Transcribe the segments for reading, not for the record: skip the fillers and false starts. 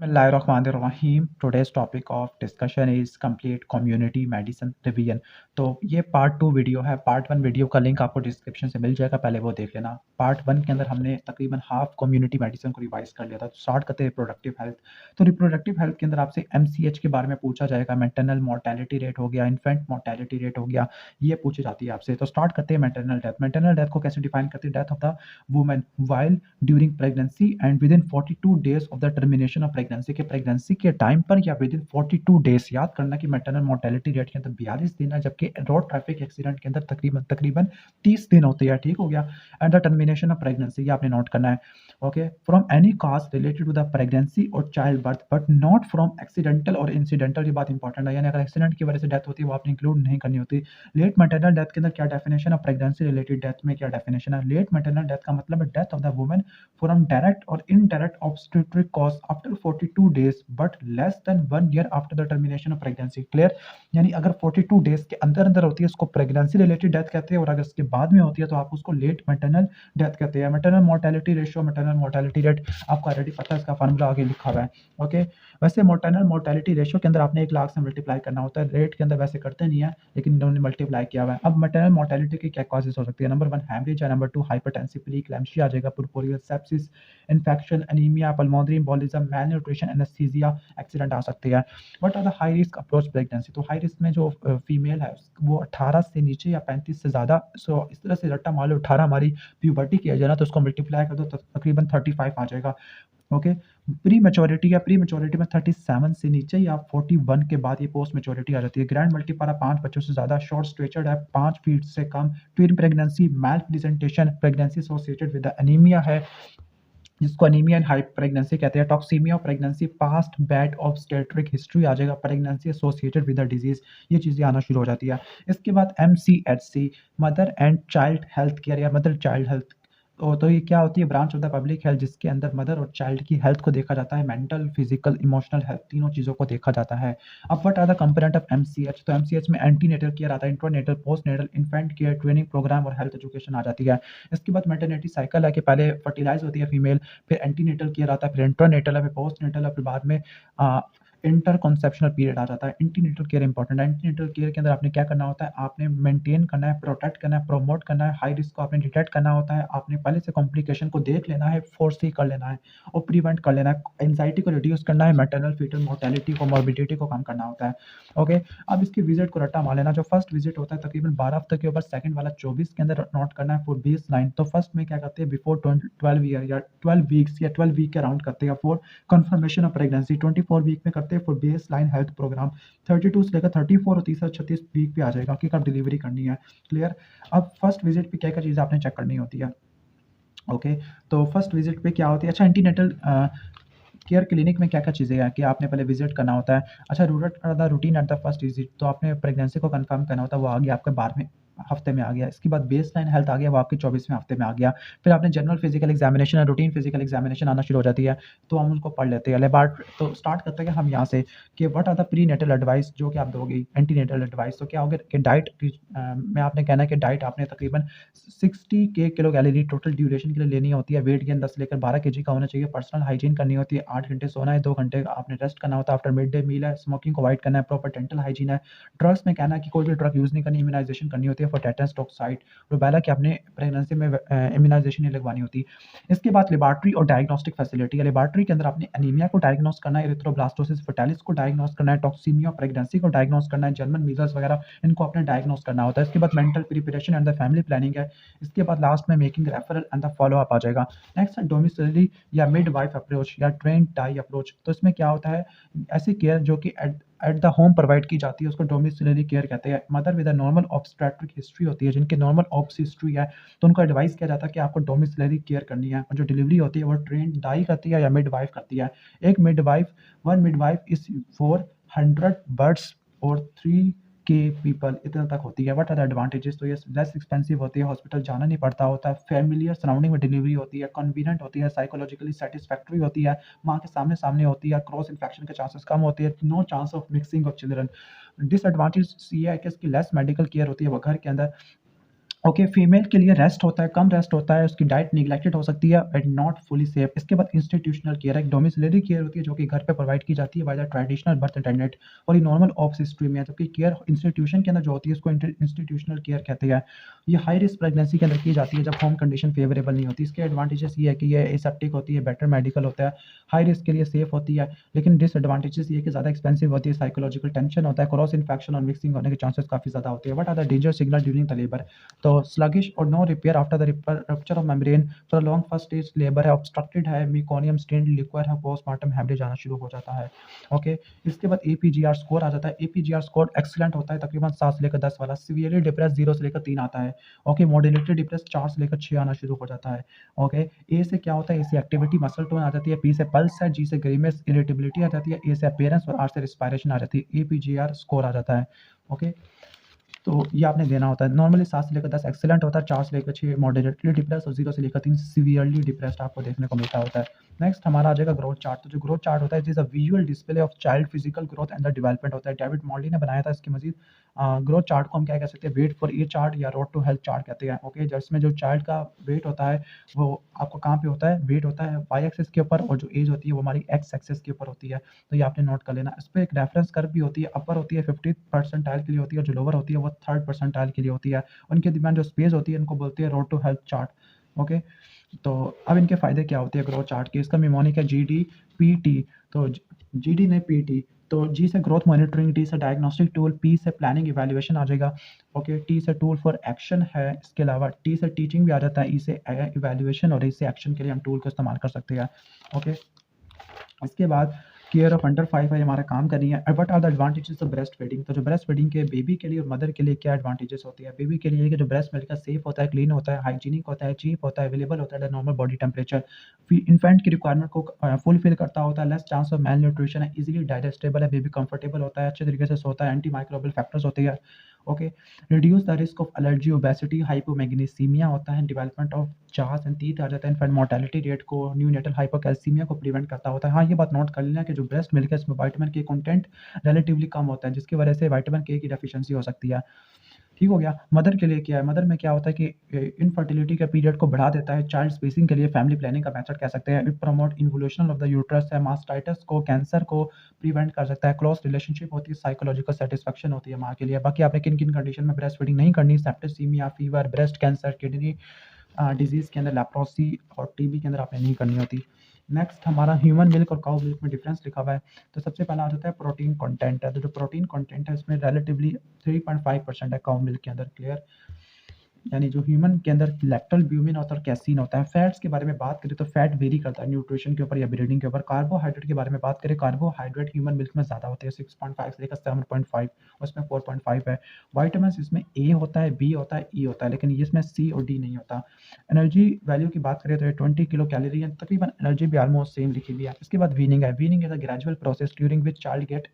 बिस्मिल्लाहिर्रहमानिर्रहीम। Today's topic of discussion is complete community medicine revision. तो ये पार्ट 2 वीडियो है। पार्ट 1 वीडियो का लिंक आपको डिस्क्रिप्शन से मिल जाएगा, पहले वो देख लेना। पार्ट 1 के अंदर हमने तकरीबन हाफ कम्युनिटी मेडिसिन को रिवाइज कर लिया था। तो स्टार्ट करते हैं रिप्रोडक्टिव हेल्थ। तो रिप्रोडक्टिव हेल्थ के अंदर आपसे एमसीएच के बारे में पूछा जाएगा। मैटरनल मोर्टेलिटी रेट हो गया, इन्फेंट मोर्टेलिटी रेट हो गया, ये पूछी जाती है आपसे। तो स्टार्ट करते हैं मैटरनल डेथ। मैटरनल डेथ को कैसे डिफाइन करते हैं? Death of the women while during pregnancy and with in 42 days of the termination of pregnancy. के प्रेगनेंसी के टाइम पर या विद इन 42 डेज। याद करना कि मैटरनल मोर्टेलिटी रेट के अंदर 42 दिन है, जबकि रोड ट्रैफिक एक्सीडेंट के अंदर तकरीबन तकरीबन 30 दिन होते हैं। ठीक हो गया। And the termination of pregnancy, ये आपने नोट करना है। Okay, from any cause related to the pregnancy or childbirth but not from accidental or incidental. ये बात इंपॉर्टेंट है, यानी अगर एक्सीडेंट की वजह से डेथ होती है वो आपने इंक्लूड नहीं करनी होती। लेट मैटरनल डेथ के अंदर क्या डेफिनेशन है? प्रेगनेंसी रिलेटेड डेथ में क्या डेफिनेशन है? लेट मैटरनल डेथ का मतलब है death of the women from direct or indirect obstetric cause after 42 days but less than 1 year after the termination of pregnancy। Clear? यानी अगर 42 डेज के अंदर अंदर होती है उसको प्रेगनेंसी रिलेटेड डेथ कहते हैं, और अगर इसके बाद में होती है तो आप उसको लेट मैटरनल डेथ कहते हैं। Maternal mortality ratio, maternal mortality rate आपको ऑलरेडी पता है, इसका फार्मूला आगे लिखा हुआ है। ओके, वैसे मैटरनल मोर्टेलिटी रेशियो के अंदर आपने 1 लाख से मल्टीप्लाई करना होता है। रेट के अंदर वैसे करते नहीं है, लेकिन इन्होंने मल्टीप्लाई किया हुआ है। अब मैटरनल मोर्टेलिटी की क्या कॉजेज हो सकती है? नंबर 1 हैमरेज है, नंबर 2 हाइपरटेंसिव प्रीक्लैम्सिया आ जाएगा, puerperal sepsis, infection, anaemia, pulmonary embolism, malnutrition, anaesthesia, accident आ सकते हैं। What are the high risk approach pregnancy? तो हाई रिस्क में जो फीमेल है वो 18 से नीचे या 35 से ज़्यादा, सो इस तरह से रट्टा मार लो, 18 हमारी प्यूबर्टी किया जाए ना, तो उसको मल्टीप्लाई कर दो तो तकरीबन 35 आ जाएगा। ओके, प्री मेच्योरिटी या प्री मेच्योरिटी में 37 से नीचे या 41 के बाद ये पोस्ट मेच्योरिटी आ जाती है। ग्रैंड मल्टीपारा 5 बच्चों से ज़्यादा, शॉर्ट स्ट्रेचर्ड है 5 फीट से कम, twin pregnancy, malpresentation, pregnancy associated with anaemia है जिसको एनीमिया एंड हाई प्रेगनेंसी कहते हैं। Toxaemia of pregnancy, past bad obstetric history आ जाएगा, pregnancy associated with the disease, ये चीज़ें आना शुरू हो जाती है। इसके बाद MCHC, mother and child health care या मदर चाइल्ड हेल्थ। तो ये क्या होती है? Branch of the public health, जिसके अंदर मदर और चाइल्ड की हेल्थ को देखा जाता है, मेंटल, फिजिकल, इमोशनल हेल्थ, तीनों चीज़ों को देखा जाता है। अब what are the component of MCH? तो MCH में एंटीनेटल केयर आता है, intranatal, postnatal, infant care, training programme और हेल्थ एजुकेशन आ जाती है। इसके बाद मैटरनिटी साइकिल है कि पहले फर्टिलाइज होती है फीमेल, फिर एंटीनेटल केयर आता है, फिर इंट्रानेटल है, फिर पोस्टनेटल है, फिर बाद में इंटर कॉन्सेप्शनल पीरियड आ जाता है। एंटीनेटल केयर इंपॉर्टेंट है। एंटीनेटल केयर के अंदर आपने क्या करना होता है? आपने मेंटेन करना है, प्रोटेक्ट करना है, प्रमोट करना है, हाई रिस्क को आपने डिटेक्ट करना होता है, आपने पहले से कॉम्प्लिकेशन को देख लेना है, फोर्सी कर लेना है और प्रिवेंट कर लेना है, एंजाइटी को रिड्यूस करना है, मैटरनल फीटल मोर्टेलिटी को, मॉर्बिडिटी को कम करना होता है। ओके, अब इसकी विजिट को रट्टा मार लेना। जो फर्स्ट विजिट होता है तकरीबन 12 हफ्ते के ऊपर, सेकंड वाला 24 के अंदर नोट करना है फॉर बेस लाइन। तो फर्स्ट में क्या करते हैं? बिफोर 12 ईयर या 12 वीक्स या 12 वीक के अराउंड करते हैं for confirmation of pregnancy. 24 week में करते हैं for baseline health programme. 32 से लेकर 34 और तीसरा 36 वीक पे आ जाएगा कि कब डिलीवरी करनी है। क्लियर? अब फर्स्ट विजिट पे क्या क्या चीज़ आपने चेक करनी होती है? ओके, तो फर्स्ट विजिट पे क्या होती है? अच्छा, एंटीनेटल केयर क्लिनिक में क्या क्या चीज़ें हैं कि आपने पहले विजिट करना होता है। अच्छा, routine at the first visit, तो आपने प्रेगनेंसी को कंफर्म करना होता है, वो आ गया आपके 12वें हफ्ते में आ गया। इसके बाद बेस लाइन हेल्थ आ गया, वो आपके 24वें हफ्ते में आ गया। फिर आपने general physical examination, routine physical examination आना शुरू हो जाती है, तो हम उसको पढ़ लेते हैं। लेबार्ट तो स्टार्ट करते हैं हम यहाँ से कि what are the prenatal advice जो कि आप दोगे, एंटीनेटल एडवाइस। तो क्या होगा कि डाइट में आपने कहना है कि डाइट आपने तकरीबन 60 के किलो कैलोरी टोटल ड्यूरेशन के लिए लेनी होती है। वेट गेन 10 से लेकर 12 केजी का होना चाहिए। पर्सनल हाइजीन करनी होती है, 8 घंटे सोना है, 2 घंटे आपने रेस्ट करना होता है। आफ्टर मिड डे मील है, स्मोकिंग को अवॉइड करना है, प्रॉपर डेंटल हाइजीन है। ड्रग्स में कहना है कि कोई भी ड्रग यूज़ नहीं करनी, इम्यूनाइजेशन करनी होती है फॉर टेटनस, टॉक्साइड, रूबेला की आपने प्रेगनेंसी में इम्यूनाइजेशन नहीं लगवानी होती। इसके बाद लेबॉर्ट्री और डायग्नोस्टिक फैसिलिटी है। लेबॉर्ट्री के अंदर आपने एनीमिया को डायग्नोस करना है, एरिथ्रोब्लास्टोसिस फर्टालिस को डायग्नोस करना है, टॉक्सीमिया प्रेगनेंसी को डायग्नोस करना है, जर्मन मीजल्स वगैरह इनको आपने डायग्नोस करना होता है। इसके बाद mental preparation and the family planning है। इसके बाद लास्ट में making referral and the follow up आ जाएगा। नेक्स्ट है domiciliary or midwife approach or trained dai approach. तो इसमें क्या होता है? ऐसी केयर जो कि एट द होम प्रोवाइड की जाती है उसको डोमिसिलरी केयर कहते हैं। Mother with a normal obstetric history होती है, जिनकी नॉर्मल ऑब्स हिस्ट्री है, तो उनको एडवाइस किया जाता है कि आपको डोमिसिलरी केयर करनी है। और जो डिलीवरी होती है वो ट्रेन डाई करती है या मिड वाइफ करती है। एक मिड वाइफ इज 400 बर्ड्स और 3 के पीपल, इतना तक होती है। What are the advantages? तो ये लेस एक्सपेंसिव होती है, हॉस्पिटल जाना नहीं पड़ता होता है, फैमिलियर सराउंडिंग में डिलीवरी होती है, कन्वीनियंट होती है, साइकोलॉजिकली सेटिस्फैक्ट्री होती है, माँ के सामने सामने होती है, क्रॉस इन्फेक्शन के चांसेस कम होती है, no chance of mixing of children. Disadvantage ये है कि इसकी लेस मेडिकल केयर होती है, वो घर के अंदर ओके, फीमेल के लिए रेस्ट होता है, कम रेस्ट होता है, उसकी डाइट निग्लेक्टेड हो सकती है एंड नॉट फुली सेफ। इसके बाद इंस्टीट्यूशनल केयर है, एक डोमिसिलरी केयर होती है जो कि घर पे प्रोवाइड की जाती है by the traditional birth attendant और ये नॉर्मल ऑप्स हिस्ट्री में है, जबकि केयर इंस्टीट्यूशन के अंदर जो होती है उसको इंस्टीट्यूशनल केयर कहते हैं। ये हाई रिस्क प्रेगनेंसी के अंदर की जाती है जब होम कंडीशन फेवरेबल नहीं होती। इसके एडवांटेजेस ये है कि ये एसेप्टिक होती है, बेटर मेडिकल होता है, हाई रिस्क के लिए सेफ होती है, लेकिन डिसएडवांटेजेस ये है कि ज़्यादा एक्सपेंसिव होती है, साइकोलॉजिकल टेंशन होता है, क्रॉस इन्फेक्शन और मिक्सिंग होने के चांसेस काफ़ी ज़्यादा होते हैं। What are the danger signal during the labour? तो स्लगिश और no repair after the rupture of membrane, prolong first stage labour है, ऑब्स्ट्रक्टेड है, मेकोनियम स्टेन्ड लिक्विड है, पोस्टमार्टम हेमरेज आना शुरू हो जाता है। ओके, इसके बाद एपीजीआर स्कोर आ जाता है। एपीजीआर स्कोर एक्सीलेंट होता है, तकरीबन 7 से लेकर 10 वाला। सीवियरली डिप्रेस 0 से लेकर 3 आता है। ओके, मॉडरेटली डिप्रेस 4 से लेकर 6 आना शुरू हो जाता है। ओके, ए से क्या होता है? ए से एक्टिविटी मसल टोन आ जाती है, पी से पल्स है, जी से ग्रीमेस इरिटेबिलिटी आ जाती है, ए से अपीयरेंस और आर से रिस्पायरेशन आ जाती है। एपीजीआर स्कोर आ जाता है। ओके, तो ये आपने देना होता है। नॉर्मली 7 से लेकर 10 एक्सीलेंट होता है, 4 से लेकर 6 मॉडरेटली डिप्रेस्ड और 0 से लेकर 3 सीवियरली डिप्रेस्ड आपको देखने को मिलता होता है। नेक्स्ट हमारा आ जाएगा ग्रोथ चार्ट। तो जो ग्रोथ चार्ट होता है it is a visual display of child physical growth and the development होता है। डेविड मॉर्ली ने बनाया था। इसके मजीद ग्रोथ चार्ट को हम क्या कह सकते हैं? वेट फॉर ईयर चार्ट या रोड टू हेल्थ चार्ट कहते हैं। ओके, जिसमें जो चाइल्ड का वेट होता है वो आपको कहाँ पे होता है? वेट होता है वाई एक्सिस के ऊपर और जो एज होती है वो हमारी एक्स एक्सिस के ऊपर होती है। तो ये आपने नोट कर लेना। इस पे एक रेफरेंस कर्व भी होती है, अपर होती है 50th परसेंटाइल के लिए होती है और जो लोअर होती है वो 3rd परसेंटाइल के लिए होती है। उनके दरमियान जो स्पेस होती है इनको बोलते हैं road to health chart. Okay, तो अब इनके फ़ायदे क्या होते हैं ग्रोथ चार्ट के? इसका मिमोनिक है जीडीपीटी। तो जीडी नहीं पीटी। तो जी से ग्रोथ मॉनिटरिंग, डी से डायग्नोस्टिक टूल, पी से प्लानिंग इवैल्यूएशन आ जाएगा। ओके, टी से टूल फॉर एक्शन है। इसके अलावा टी से टीचिंग भी आ जाता है, ई से इवैल्यूएशन और ई से एक्शन के लिए हम टूल का इस्तेमाल कर सकते हैं। ओके, इसके बाद केयर ऑफ अंडर 5 है, हमारा काम करनी है। What are the advantages of breast feeding? तो जो ब्रेस्ट फीडिंग के बेबी के लिए और मदर के लिए क्या एडवांटेजेस होती है? बेबी के लिए कि जो ब्रेस्ट मिल्क है सेफ होता है, क्लीन होता है, हाइजीनिक होता है, चीप होता है, अवेलेबल होता है eight normal body temperature, infant की रिक्वायरमेंट को फुलफिल करता होता है, less chance of male nutrition है, इजीली डाइजेस्टेबल है, बेबी कंफर्टेबल होता है, अच्छे तरीके से सोता है, एंटी माइक्रोबियल फैक्टर्स होती है। Okay, reduce the risk of allergy, obesity, hypomagnesaemia होता है, डेवलपमेंट ऑफ जास एंड टीथ आ जाता है, इन्फेंट मोर्टेलिटी रेट को, न्यूनेटल हाइपोकैल्सीमिया को प्रिवेंट करता होता है। हाँ, ये बात नोट कर लेना कि जो ब्रेस्ट मिल्क है इसमें विटामिन के कंटेंट रिलेटिवली कम होता है, जिसकी वजह से विटामिन के की डेफिशिएंसी हो सकती है। ठीक हो गया। मदर के लिए क्या है? मदर में क्या होता है कि इनफर्टिलिटी के पीरियड को बढ़ा देता है, चाइल्ड स्पेसिंग के लिए फैमिली प्लानिंग का मेथड कह सकते हैं। It promote involution of the uterus है, मास्टाइटिस को, कैंसर को प्रिवेंट कर सकता है, क्लोज रिलेशनशिप होती है, साइकोलॉजिकल सेटिस्फेक्शन होती है माँ के लिए। बाकी आपने किन-किन कंडीशन में ब्रेस्ट फीडिंग नहीं करनी? Septicaemia, fever, breast cancer, kidney disease के अंदर, लेप्रोसी और टीबी के अंदर आपने नहीं करनी होती। नेक्स्ट हमारा ह्यूमन मिल्क और काऊ मिल्क में डिफरेंस लिखा हुआ है। तो सबसे पहला आ जाता है प्रोटीन कंटेंट है। तो जो प्रोटीन कंटेंट है इसमें रिलेटिवली 3.5% है काऊ मिल्क के अंदर। क्लियर? यानी जो ह्यूमन के अंदर लैक्टोल्ब्यूमिन होता है और कैसीन होता है। फैट्स के बारे में बात करें तो फैट वेरी करता है न्यूट्रिशन के ऊपर या ब्रीडिंग के ऊपर। कार्बोहाइड्रेट के बारे में बात करें, कार्बोहाइड्रेट ह्यूमन मिल्क में ज़्यादा होते हैं, 6.5 से लेकर 7.5, उसमें 4.5 है। विटामिन इसमें ए होता है, बी होता है, ई होता है, लेकिन इसमें सी और डी नहीं होता। एनर्जी वैल्यू की बात करें तो ये 20 किलो कैलोरी है, तकरीबन एनर्जी भी ऑलमोस्ट सेम लिखी हुई है। इसके बाद वीनिंग है। Weaning is a gradual process during which child gate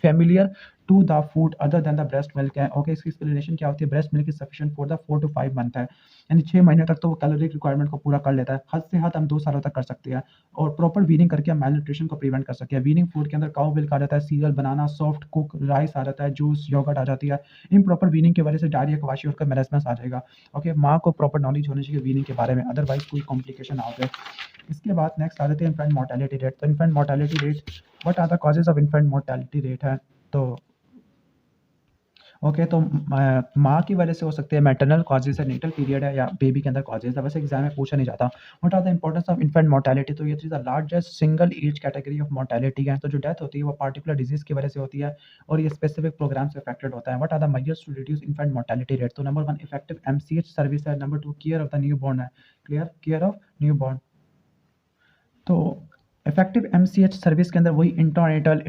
familiar to the food other than the breast milk है। ओके, इसकी एक्सप्लेनेशन क्या होती है? Breast milk is sufficient for the 4 to 5 month है, यानी 6 महीने तक तो वो कैलोरिक रिक्वायरमेंट को पूरा कर लेता है। हद से हद हम 2 सालों तक कर सकते हैं और प्रॉपर वीनिंग करके हम मेल न्यूट्रिशन को प्रिवेंट कर सकते हैं। वीनिंग फूड के अंदर काऊ मिल्क आ जाता है, सीरियल, बनाना, सॉफ्ट कुक राइस आ जाता है, जूस, योगर्ट आ जाती है। इम्प्रॉपर वीनिंग की वजह से डायरिया, कवाशी और मैरासमस आ जाएगा। ओके, माँ को प्रॉपर नॉलेज होनी चाहिए वीनिंग के बारे में, अदरवाइज कोई कॉम्प्लिकेशन आ जाए। इसके बाद नेक्स्ट आ जाते हैं इन्फेंट मोर्टेलिटी रेट। तो infant mortality rate, what are the causes of infant mortality rate है? तो ओके, तो माँ की वजह से हो सकते हैं, मैटरनल कॉजेज है, नेटल पीरियड है या बेबी के अंदर कॉजेज है। वैसे एग्जाम में पूछा नहीं जाता। What are the importance of infant mortality? तो ये is the largest single age category of mortality है। तो जो डेथ होती है वो पार्टिकुलर डिजीज की वजह से होती है और ये स्पेसिफिक प्रोग्राम से अफेक्टेड होता है। What are the measures to reduce infant mortality rate? तो नंबर 1 इफेक्टिव एमसीएच सर्विस है, number 2 care of the newborn है। Clear? Care of newborn. तो इफेक्टिव एमसीएच सर्विस के अंदर वही इंट्रानेटल,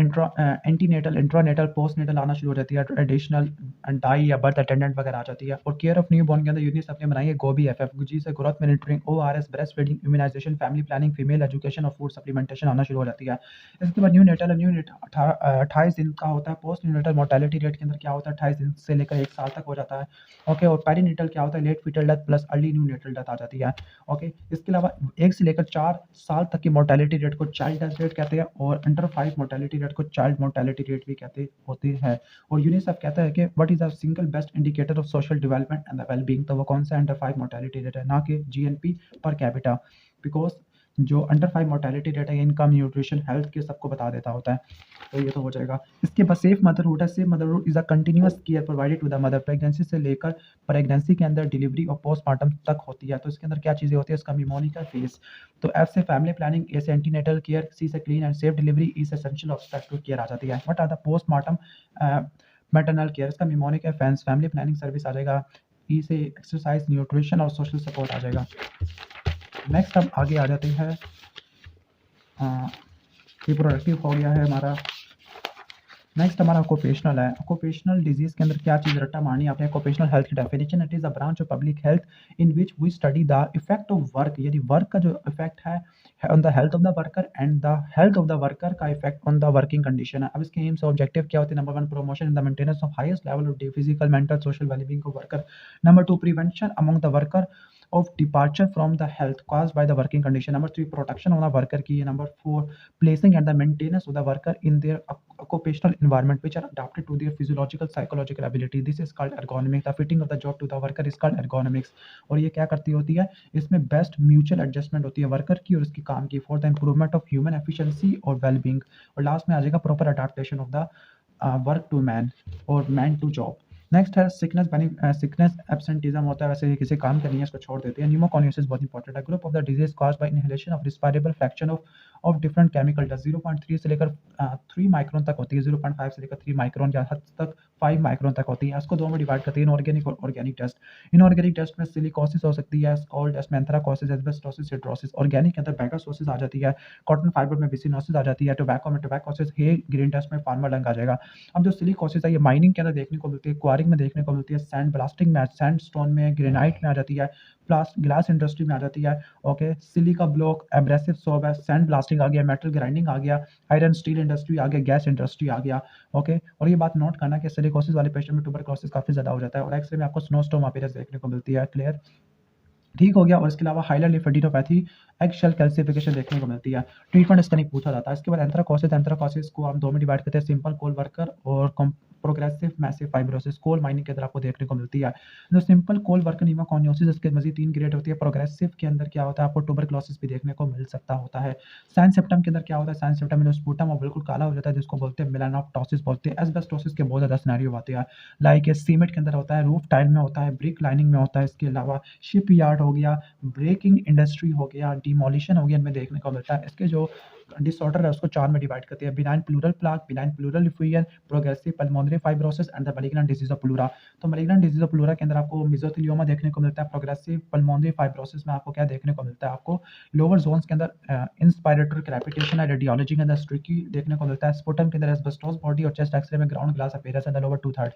एंटीनेटल, इंट्रानेटल, पोस्टनेटल आना शुरू हो जाती है, ट्रेडिशनल डाई या बर्थ अटेंडेंट वगैरह आ जाती है। और केयर ऑफ न्यू बॉर्न के अंदर यूनिसेफ ने बनाई है गोबी एफएफ, जी से growth monitoring, ORS, breast feeding, immunisation, family planning, female education और फूड सप्लीमेंटेशन आना शुरू हो जाती है। इसके बाद न्यू नेटल, 28 दिन का होता है। पोस्ट न्यूनेटल मोर्टेलिटी रेट के अंदर क्या होता है? 28 दिन से लेकर 1 साल तक हो जाता है। ओके, और पेरीनेटल क्या होता है? Late foetal death plus early neonatal death आ जाती है। ओके, इसके अलावा 1 से लेकर 4 साल तक की मोर्टेलिटी रेट को को चाइल्ड डेथ रेट कहते हैं और अंडर 5 मोर्टेलिटी रेट को चाइल्ड मोर्टेलिटी रेट भी कहते होते हैं। और यूनिसेफ कहता है कि what is the single best indicator of social development and the well being, तो वो कौन सा अंडर 5 मोर्टेलिटी रेट है, ना कि जीएनपी पर कैपिटा, बिकॉज जो अंडर 5 मोर्टेलिटी रेट है इनकम, न्यूट्रिशन, हेल्थ के सबको बता देता होता है। तो ये तो हो जाएगा। इसके बाद सेफ मदरहुड है। Safe motherhood is a continuous care provided to the mother, pregnancy से लेकर प्रेगनेंसी के अंदर डिलीवरी और पोस्टमार्टम तक होती है। तो इसके अंदर क्या चीज़ें होती है, इसका निमोनिका फेस। तो एफ से फैमिली प्लानिंग, ए से एंटीनेटल केयर, सी से clean and safe delivery, E से एसेंशियल ऑब्स्टेट्रिक केयर आ जाती है। What are the postmortem maternal care, इसका mnemonic fans family planning service आ जाएगा। ई से एक्सरसाइज, न्यूट्रिशन और सोशल सपोर्ट आ जाएगा। नेक्स्ट अब आगे आ जाते हैं, रिप्रोडक्टिव हो गया है हमारा। नेक्स्ट हमारा ऑक्यूपेशनल है। ऑक्यूपेशनल डिजीज के अंदर क्या चीज़ रट्टा मारनी है आपने, ऑक्यूपेशनल हेल्थ की definition, it is a branch of public health in which we study the effect of work, यानी वर्क का जो इफेक्ट है on the health of the worker and the health of the worker का effect on the working condition है। अब इसके aims और objective क्या होते हैं, number 1 promotion in the maintenance of highest level of physical, mental, social wellbeing of worker. Number 2 prevention among the worker of departure from the health caused by the working condition. Number 3 protection of the worker की है। Number 4 placing and the maintenance of the worker in their occupational environment which are adapted to their physiological psychological ability. This is called ergonomics. The fitting of the job to the worker is called ergonomics. और ये क्या करती होती है, इसमें best mutual adjustment होती है worker की और उसकी काम की for the improvement of human efficiency और वेलबींग। और लास्ट में आ जाएगा proper adaptation of the work to man और मैन टू जॉब। नेक्स्ट है सिकनेस, सिकनेस एब्सेंटिज्म होता है, वैसे किसी काम करनी है इसको छोड़ देते हैं। न्यूमोकॉनियोसिस बहुत इंपॉर्टेंट है। Group of the disease caused by inhalation of respirable fraction of different chemical dust 0.3 से लेकर 3 माइक्रोन तक होती है, 0.5 से लेकर 3 माइक्रोन या हद तक 5 माइक्रोन तक होती है। इसको दो में डिवाइड करते हैं, इनऑर्गेनिक और ऑर्गेनिक डस्ट। इनऑर्गेनिक डस्ट में सिलिकोसिस हो सकती है, स्कॉल डस्ट में एंथ्राकोसिस, एस्बेस्टोसिस, सिट्रोसिस। ऑर्गेनिक के अंदर बेगासोसिस आ जाती है, कॉटन फाइबर में बिसिनोसिस आ जाती है, टोबैको में टोबैकोसिस, हे ग्रीन डस्ट में फार्मा डंग आ जाएगा। अब जो सिलिकोसिस है ये माइनिंग के अंदर देखने को मिलती है, क्वारिंग में देखने को मिलती है, सैंड ब्लास्टिंग में, सैंडस्टोन में, ग्रेनाइट में आ जाती है, ग्लास इंडस्ट्री में आ जाती है। Okay, silica block, abrasive soap है, सैंड ब्लास्टिंग आ गया, मेटल ग्राइंडिंग आ गया, आयरन स्टील इंडस्ट्री आ गया, गैस इंडस्ट्री आ गया। ओके, और ये बात नोट करना कि सिलिकोसिस वाले पेशेंट में ट्यूबरकुलोसिस काफी ज्यादा हो जाता है और एक्सरे में आपको स्नोस्टोम अपीयरेंस देखने को मिलती है। क्लियर, ठीक हो गया। और इसके अलावा hilar lymphadenopathy, egg shell calcification देखने को मिलती है। ट्रीटमेंट इसका नहीं पूछा जाता है। इसके बाद एंथ्राकोसिस को हम दो में डिवाइड करते हैं, सिंपल कोल वर्कर और progressive massive fibrosis. Coal mining के अंदर आपको देखने को मिलती है। जो सिंपल कोल वर्कर न्यूमोकॉनियोसिस, इसके मजीद 3 ग्रेड होती है। प्रोग्रेसिव के अंदर क्या होता है, आपको ट्यूबरकुलोसिस भी देखने को मिल सकता होता है। साइन सिम्पटम के अंदर क्या होता है, साइन सिम्पटम में जो स्पुटम वो बिल्कुल काला हो जाता है जिसको बोलते हैं मेलानोप्टोसिस बोलते हैं। एस्बेस्टोसिस के बहुत ज़्यादा सिनेरियो आते हैं, लाइक सीमेंट के अंदर होता है, रूफ टाइल में होता है, ब्रिक लाइनिंग में होता है। इसके अलावा शिप यार्ड हो गया, ब्रेकिंग इंडस्ट्री हो गया, डिमोलिशन हो गया, इनमें देखने को मिलता है। इसके जो डिसऑर्डर है उसको 4 में डिवाइड करते हैं, benign pleural plaque, benign pleural effusion, progressive pulmonary fibrosis and the malignant disease of pleura. तो मैलिग्नेंट डिजीज ऑफ प्लूरा के अंदर आपको मेसोथेलियोमा देखने को मिलता है। प्रोग्रेसिव पल्मोनरी फाइब्रोसिस में आपको क्या देखने को मिलता है, आपको लोअर जोन्स के अंदर इंस्पायरेटरी क्रैपिटेशन है, रेडियोलॉजी के अंदर स्ट्रिकी देखने को मिलता है। स्पुटम के अंदर एस्बेस्टोस बॉडी और चेस्ट एक्सरे में ground glass appearance in the lower 2/3।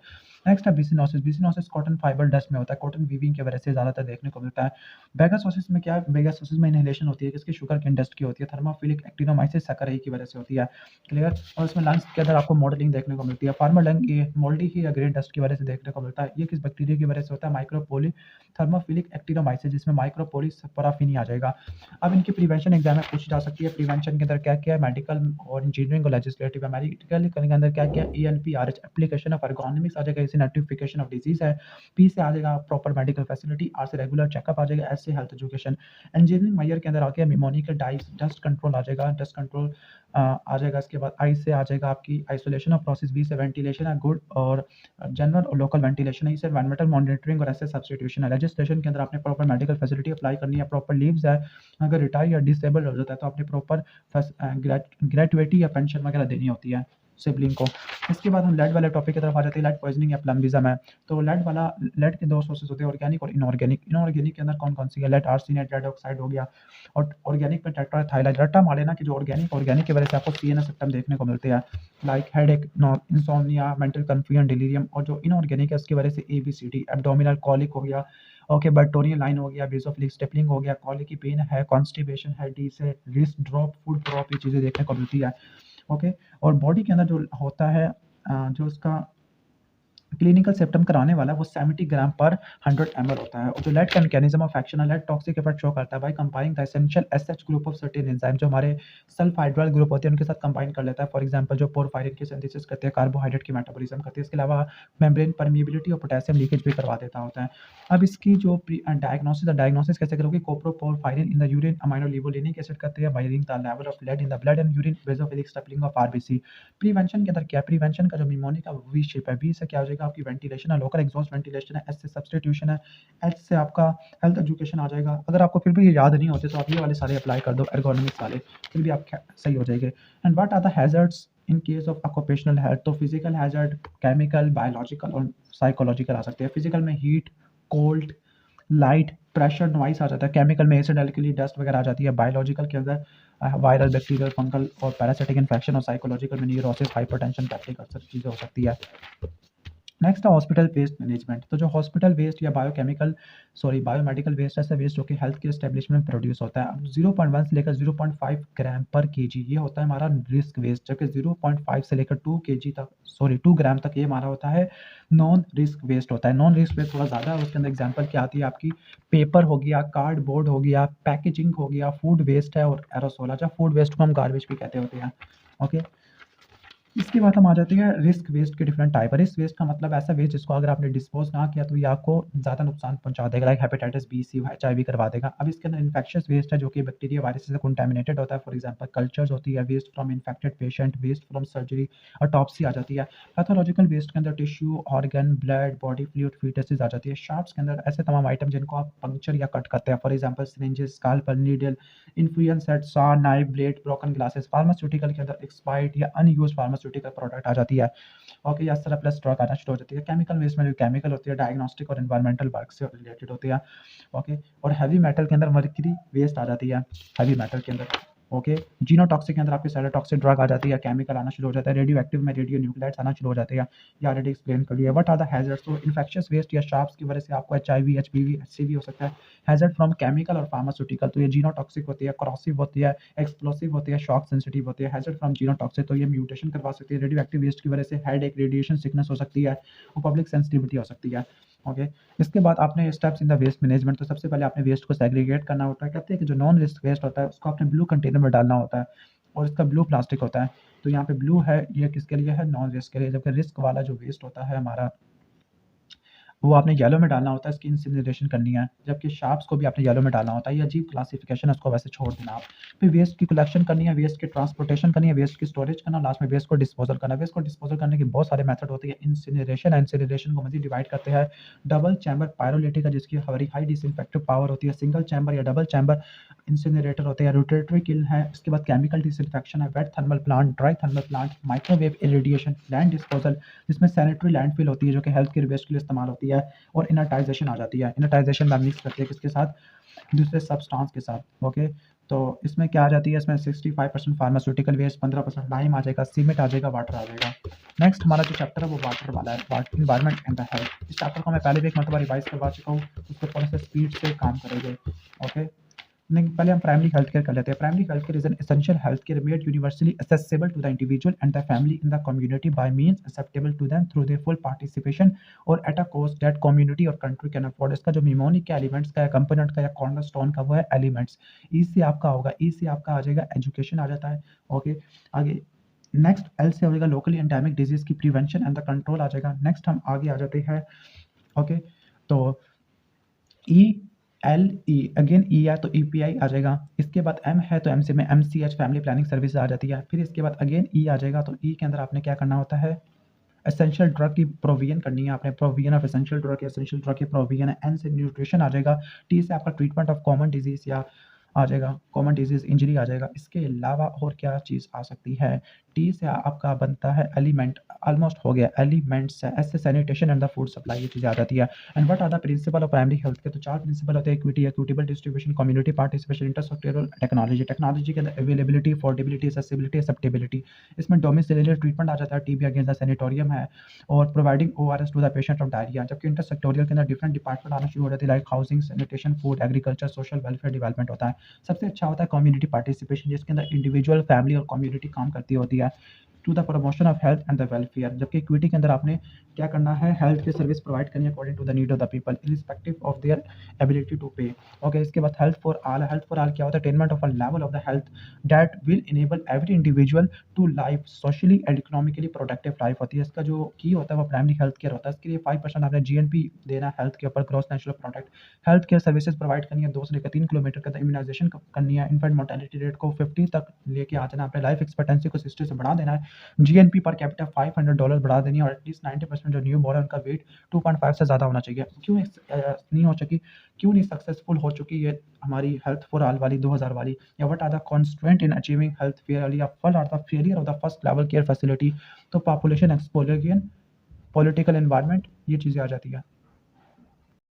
Next है बिसिनोसिस। बिसिनोसिस कॉटन फाइबर डस्ट में होता है, कॉटन वीविंग की वजह से ज़्यादातर देखने को मिलता है। बेगासोसिस में क्या है, बेगासोसिस में इनहेलेशन होती है, किसकी, शुगर केन डस्ट की होती है, थर्मोफिलिक एक्टिनोमाइसिस सैकराई की वजह से होती है। क्लियर, और इसमें लंग्स के अंदर आपको मॉडलिंग देखने को मिलती है। फार्मर लंग ये मोल्डी ही या ग्रेन डस्ट की वजह से देखने को मिलता है। ये किस बैक्टीरिया की वजह से होता है, माइक्रोपोली थर्मोफिलिक एक्टिनोमाइसिस, जिसमें माइक्रोपोली पराफिनी आ जाएगा। अब इनकी प्रिवेंशन एग्जाम में पूछी जा सकती है। प्रिवेंशन के अंदर क्या क्या है, मेडिकल और इंजीनियरिंग और लेजिस्लेटिव है। मेडिकल के अंदर क्या क्या, ENPRH एप्लीकेशन ऑफ एर्गोनॉमिक्स आ जाएगा, इसे नोटिफिकेशन ऑफ डिजीज है। P से आ जाएगा प्रॉपर मेडिकल फैसिलिटी, R से रेगुलर चेकअप आ जाएगा, S से हेल्थ एजुकेशन। इंजीनियरिंग मायर के अंदर आ गया निमोनिक डाइस, डस्ट कंट्रोल आ जाएगा, डस्ट कंट्रोल आ जाएगा। इसके बाद I से आ जाएगा आपकी आइसोलेशन ऑफ प्रोसेस, V से वेंटिलेशन है, गुड और जनरल और लोकल वेंटिलेशन है, इसे एनवायरमेंटल मॉनिटरिंग और ऐसे सब्सटीट्यूशन है। लेजिस्लेशन के अंदर आपने प्रॉपर मेडिकल फैसिलिटी अप्लाई करनी है, प्रॉपर लीव्स है, अगर रिटायर या डिसेबल हो जाता है तो आपने प्रॉपर ग्रेजुएटी या पेंशन वगैरह देनी होती है सिबलिंग को। इसके बाद हम लेड वाले टॉपिक की तरफ आ जाते हैं। लेड पॉइजनिंग या प्लम्बिज्म है। तो लेड के दो सोर्सेज होते हैं, ऑर्गेनिक और इनऑर्गेनिक। इनऑर्गेनिक के अंदर कौन कौन सी है, लेड आर्सेनेट, लेड ऑक्साइड हो गया, और ऑर्गेनिक में टेट्राथाइलाइड। रट्टा मार लेना कि जो ऑर्गेनिक की वजह से आपको CNS सिम्टम देखने को मिलते हैं, like headache, insomnia, mental confusion, delirium. और जो इनऑर्गेनिक है उसकी वजह से ABCD, एब्डोमिनल कॉलिक हो गया, ओके, बर्टोनियन लाइन हो गया, बेसोफिलिक स्टेपलिंग हो गया, कॉलिक की पेन है, कॉन्स्टिपेशन है, डी से रिस्ट ड्रॉप, फूड ड्रॉप, ये चीज़ें देखने को मिलती है। ओके, और बॉडी के अंदर जो होता है जो उसका क्लिनिकल सिम्पटम कराने वाला वो 70 ग्राम पर 100 ml होता है। और जो लेड का मैकेनिज्म ऑफ एक्शन है, लेड टॉक्सिक इफेक्ट शो करता है by combining the essential SH group of certain enzyme, जो हमारे सल्फाइड्राइल ग्रुप होते हैं उनके साथ कंबाइन कर लेता है। फॉर एग्जांपल जो पोरफायरिन की सिंथेसिस करते हैं, कार्बोहाइड्रेट की मेटाबॉलिज्म करते हैं, इसके अलावा मेम्ब्रेन परमिएबिलिटी और पोटेशियम लीकेज भी करवा देता होता है। अब इसकी जो डायग्नोसिस कैसे करोगे, coproporphyrin in the urine, aminolevulinic acid करते हैं बायरिंग the level of lead in the blood and urine, basophilic stippling of RBC. Prevention के अंदर क्या है, प्रिवेंशन का जो निमोनिक का वी शेप है, वी से क्या हो जाएगा आपकी वेंटिलेशन है, लोकल एग्जॉस्ट वेंटिलेशन है, एस से सब्सटीट्यूशन है, एच से आपका हेल्थ एजुकेशन आ जाएगा। अगर आपको फिर भी ये याद नहीं होते तो आप ये वाले सारे अप्लाई कर दो, एर्गोनॉमिक्स वाले, फिर भी आप सही हो जाएंगे। And what are the hazards in case of occupational health, तो फिजिकल हैजर्ड, केमिकल, बायोलॉजिकल और साइकोलॉजिकल आ सकते हैं। फिजिकल में heat, cold, light, pressure, noise आ जाता है। केमिकल में एसिड एल्कली, डस्ट वगैरह आ जाती है। बायोलॉजिकल के अंदर वायरल, बैक्टीरियल, फंगल और पैरासिटिक इन्फेक्शन, और साइकोलॉजिकल में न्यूरोसिस, हाइपरटेंशन, पैप्टिक अल्सर चीज़ें हो सकती है। नेक्स्ट है हॉस्पिटल वेस्ट मैनेजमेंट। तो जो हॉस्पिटल वेस्ट या बायोमेडिकल वेस्ट, ऐसा वेस्ट जो कि हेल्थ के एस्टेब्लिशमेंट में प्रोड्यूस होता है, 0.1 से लेकर 0.5 ग्राम पर केजी ये होता है हमारा रिस्क वेस्ट, जबकि 0.5 से लेकर 2 ग्राम तक ये हमारा होता है नॉन रिस्क वेस्ट होता है। नॉन रिस्क वेस्ट थोड़ा ज़्यादा है, उसके अंदर एग्जाम्पल क्या आती है आपकी, पेपर हो गया, कार्डबोर्ड हो गया, पैकेजिंग हो गया, फूड वेस्ट है और एरोसोल। अच्छा, फूड वेस्ट को हम गार्बेज भी कहते होते हैं। ओके, इसके बाद हम आ जाते हैं रिस्क वेस्ट के डिफरेंट टाइप। रिस्क वेस्ट का मतलब ऐसा वेस्ट जिसको अगर आपने डिस्पोज ना किया तो ये आपको ज़्यादा नुकसान पहुंचा देगा, लाइक हेपेटाइटिस बी, सी, HIV करवा देगा। अब इसके अंदर इन्फेक्शियस वेस्ट है जो कि बैक्टीरिया, वायरस से कंटामिनेटेड होता है। फॉर एग्जांपल कल्चर्स होती है, waste from infected patient, waste from surgery, autopsy आ जाती है। पैथोलॉजिकल वेस्ट के अंदर tissue, organ, blood, body fluid, faeces आ जाती है। शार्प्स के अंदर ऐसे तमाम आइटम जिनको आप पंक्चर या कट करते हैं, for example syringes, scalpel, needle, infusion set, saw, knife, blade, broken glasses. Pharmaceutical के अंदर एक्सपायर्ड या अनयूज्ड फार्मास्यूटिकल प्रोडक्ट आ जाती है। ओके, या सरप्लस स्टॉक आना शुरू हो जाती है। केमिकल वेस्ट में जो केमिकल होती है डायग्नोस्टिक और एनवायरमेंटल वर्क से रिलेटेड होती है। ओके, और हैवी मेटल के अंदर मर्क्यूरी वेस्ट आ जाती है, हैवी मेटल के अंदर। ओके, जीनोटॉक्सिक के अंदर आपकी साइटोटॉक्सिक ड्रग आ जाती है, केमिकल आना शुरू हो जाता है। रेडियो एक्टिव में रेडियो न्यूक्लाइड्स आना शुरू हो जाते हैं, ये ऑलरेडी एक्सप्लेन कर लिया। व्हाट आर द हैजर्ड्स, तो इन्फेक्शियस वेस्ट या शार्प्स की वजह से आपको HIV, HPV, HCV हो सकता है। हैजर्ड फ्रॉम केमिकल और फार्मास्यूटिकल, तो ये जीनोटॉक्सिक होती है, क्रॉसिव होती है, एक्सप्लोसिव होती है, शॉक सेंसिटिव होती है। हैजर्ड फ्रॉम जीनोटॉक्सिक, तो ये म्यूटेशन करवा सकती है। रेडियो एक्टिव वेस्ट की वजह से हेड एक, रेडिएशन सिकनेस हो सकती है और पब्लिक सेंसिटिविटी हो सकती है। ओके, इसके बाद आपने steps in the waste management, तो सबसे पहले आपने वेस्ट को सेग्रीगेट करना होता है। कहते हैं कि जो नॉन रिस्क वेस्ट होता है उसको आपने ब्लू कंटेनर में डालना होता है और इसका ब्लू प्लास्टिक होता है। तो यहाँ पे ब्लू है, ये किसके लिए है, नॉन रिस्क के लिए, जबकि रिस्क वाला जो वेस्ट होता है हमारा वो आपने येलो में डालना होता है, इसकी इंसिनरेशन करनी है। जबकि शार्प्स को भी आपने येलो में डालना होता है। ये अजीब क्लासिफिकेशन है, उसको वैसे छोड़ देना आप। फिर वेस्ट की कलेक्शन करनी है, वेस्ट की ट्रांसपोर्टेशन करनी है, वेस्ट की स्टोरेज करना, लास्ट में वेस्ट को डिस्पोजल करना है। वेस्ट को डिस्पोजल करने के बहुत सारे मेथड होते हैं। इंसिनरेशन है, इंसिनरेशन को मजीद डिवाइड करते हैं डबल चैम्बर पायरोलिटिक है जिसकी हमारी हाई डिसइंफेक्टिव पावर होती है, सिंगल चैम्बर या डबल चैम्बर इंसिनरेटर होते हैं, रोटेटरी किल है। इसके बाद केमिकल डिसइंफेक्शन है, wet thermal plant, dry thermal plant, microwave irradiation, land disposal जिसमें सैनिटरी लैंडफिल होती है जो कि हेल्थ केयर वेस्ट के लिए इस्तेमाल होती है, और इनर्टाइजेशन आ जाती है। इनर्टाइजेशन में मिक्स करते हैं किसके साथ, दूसरे सब्सटेंस के साथ। ओके, तो इसमें क्या आ जाती है, इसमें 65% फार्मास्यूटिकल वेस्ट, 15% लाइम आ जाएगा, सीमेंट आ जाएगा, वाटर आ जाएगा। नेक्स्ट हमारा जो चैप्टर है वो वाटर वाला है, इन्वायरमेंट एंड द हेल्थ। इस चैप्टर को मैं पहले भी एक मरतबा रिवाइज करवा चुका हूँ, उसको थोड़ा सा स्पीड से काम करेंगे। ओके, नहीं, पहले हम प्राइमरी हेल्थ केयर कर लेते हैं। Primary health care is an essential health care made universally accessible to the individual and the family in the community by means acceptable to them through their full participation और at a cost that community और country can afford. इसका जो mnemonic का elements का या component का या cornerstone का वो है एलिमेंट्स। ई से आपका होगा, ई से आपका आ जाएगा एजुकेशन आ जाता है। ओके, आगे नेक्स्ट एल से हो जाएगा लोकली एंडेमिक डिजीज की प्रिवेंशन एंड द कंट्रोल आ जाएगा। नेक्स्ट हम आगे आ जाते हैं। ओके, तो ई एल ई अगेन ई है तो EPI आ जाएगा। इसके बाद M है तो M से में MCH फैमिली प्लानिंग सर्विस आ जाती है। फिर इसके बाद अगेन E आ जाएगा, तो E के अंदर आपने क्या करना होता है, एसेंशियल ड्रग की प्रोविजन करनी है आपने, provision of essential drug, essential drug की प्रोविजन है। N से न्यूट्रिशन आ जाएगा। T से आपका ट्रीटमेंट ऑफ कॉमन डिजीज या आ जाएगा, कॉमन डिजीज इंजरी आ जाएगा। इसके अलावा और क्या चीज़ आ सकती है, T से आपका बनता है एलिमेंट, ऑलमोस्ट हो गया, एलिमेंट्स है। S से sanitation and the food supply, ये चीज़ें आ जाती है। And what are the principle of primary health care, तो 4 प्रिंसिपल होते हैं, equity, equitable distribution, community participation, intersectoral, technology. Technology के अंदर अवेलेबिलिटी, अफोर्डेबिलिटी, एक्सेसिबिलिटी, एक्सेप्टेबिलिटी। इसमें डोमिसाइलरी ट्रीटमेंट आ जाता है, TB अगेंस्ट द सैनिटोरियम है, और providing ORS to the patient of diarrhoea. जबकि इंटरसेक्टोरियल के अंदर डिफरेंट डिपार्टमेंट आना शुरू हो जाते हैं, like housing, sanitation, food, agriculture, social welfare development होता है। सबसे अच्छा होता है कम्युनिटी पार्टिसिपेशन जिसके अंदर इंडिविजुअल, फैमिली और कम्युनिटी काम करती होती है। To the promotion of health and the welfare. जबकि इक्विटी के अंदर आपने क्या करना है, हेल्थ की सर्विस प्रोवाइड करनी है according to the need of the people irrespective of their ability to pay. Okay, इसके बाद health for all. Health for all क्या होता है, attainment of a level of the health that will enable every individual to life socially and economically productive life होती है। इसका जो की होता है वो प्राइमरी हेल्थ केयर होता है। इसके लिए 5% आपने जीएनपी देना है हेल्थ के ऊपर, gross national product. Health care services provide करनी है 2 से लेकर 3 किलोमीटर का इम्यूनाइजेशन करनी है। इन्फेंट मोर्टेलिटी रेट को 50 तक लेके आ जाना, अपने लाइफ एक्सपेक्टेंसी को 60 से बढ़ा देना है। जीएनपी पर कैपिटा $500 बढ़ा देनी है और एटलीस्ट 90% जो न्यू बॉर्न है उनका वेट 2.5 से ज़्यादा होना चाहिए। क्यों नहीं हो चुकी, क्यों नहीं सक्सेसफुल हो चुकी है हमारी हेल्थ फॉर ऑल वाली 2000 वाली, या what are the constraint in achieving health for वाली, या फल are the failure of the first level care facility. तो पॉपुलेशन एक्सप्लोजन, पॉलिटिकल एनवायरनमेंट, ये चीज़ें आ जाती है।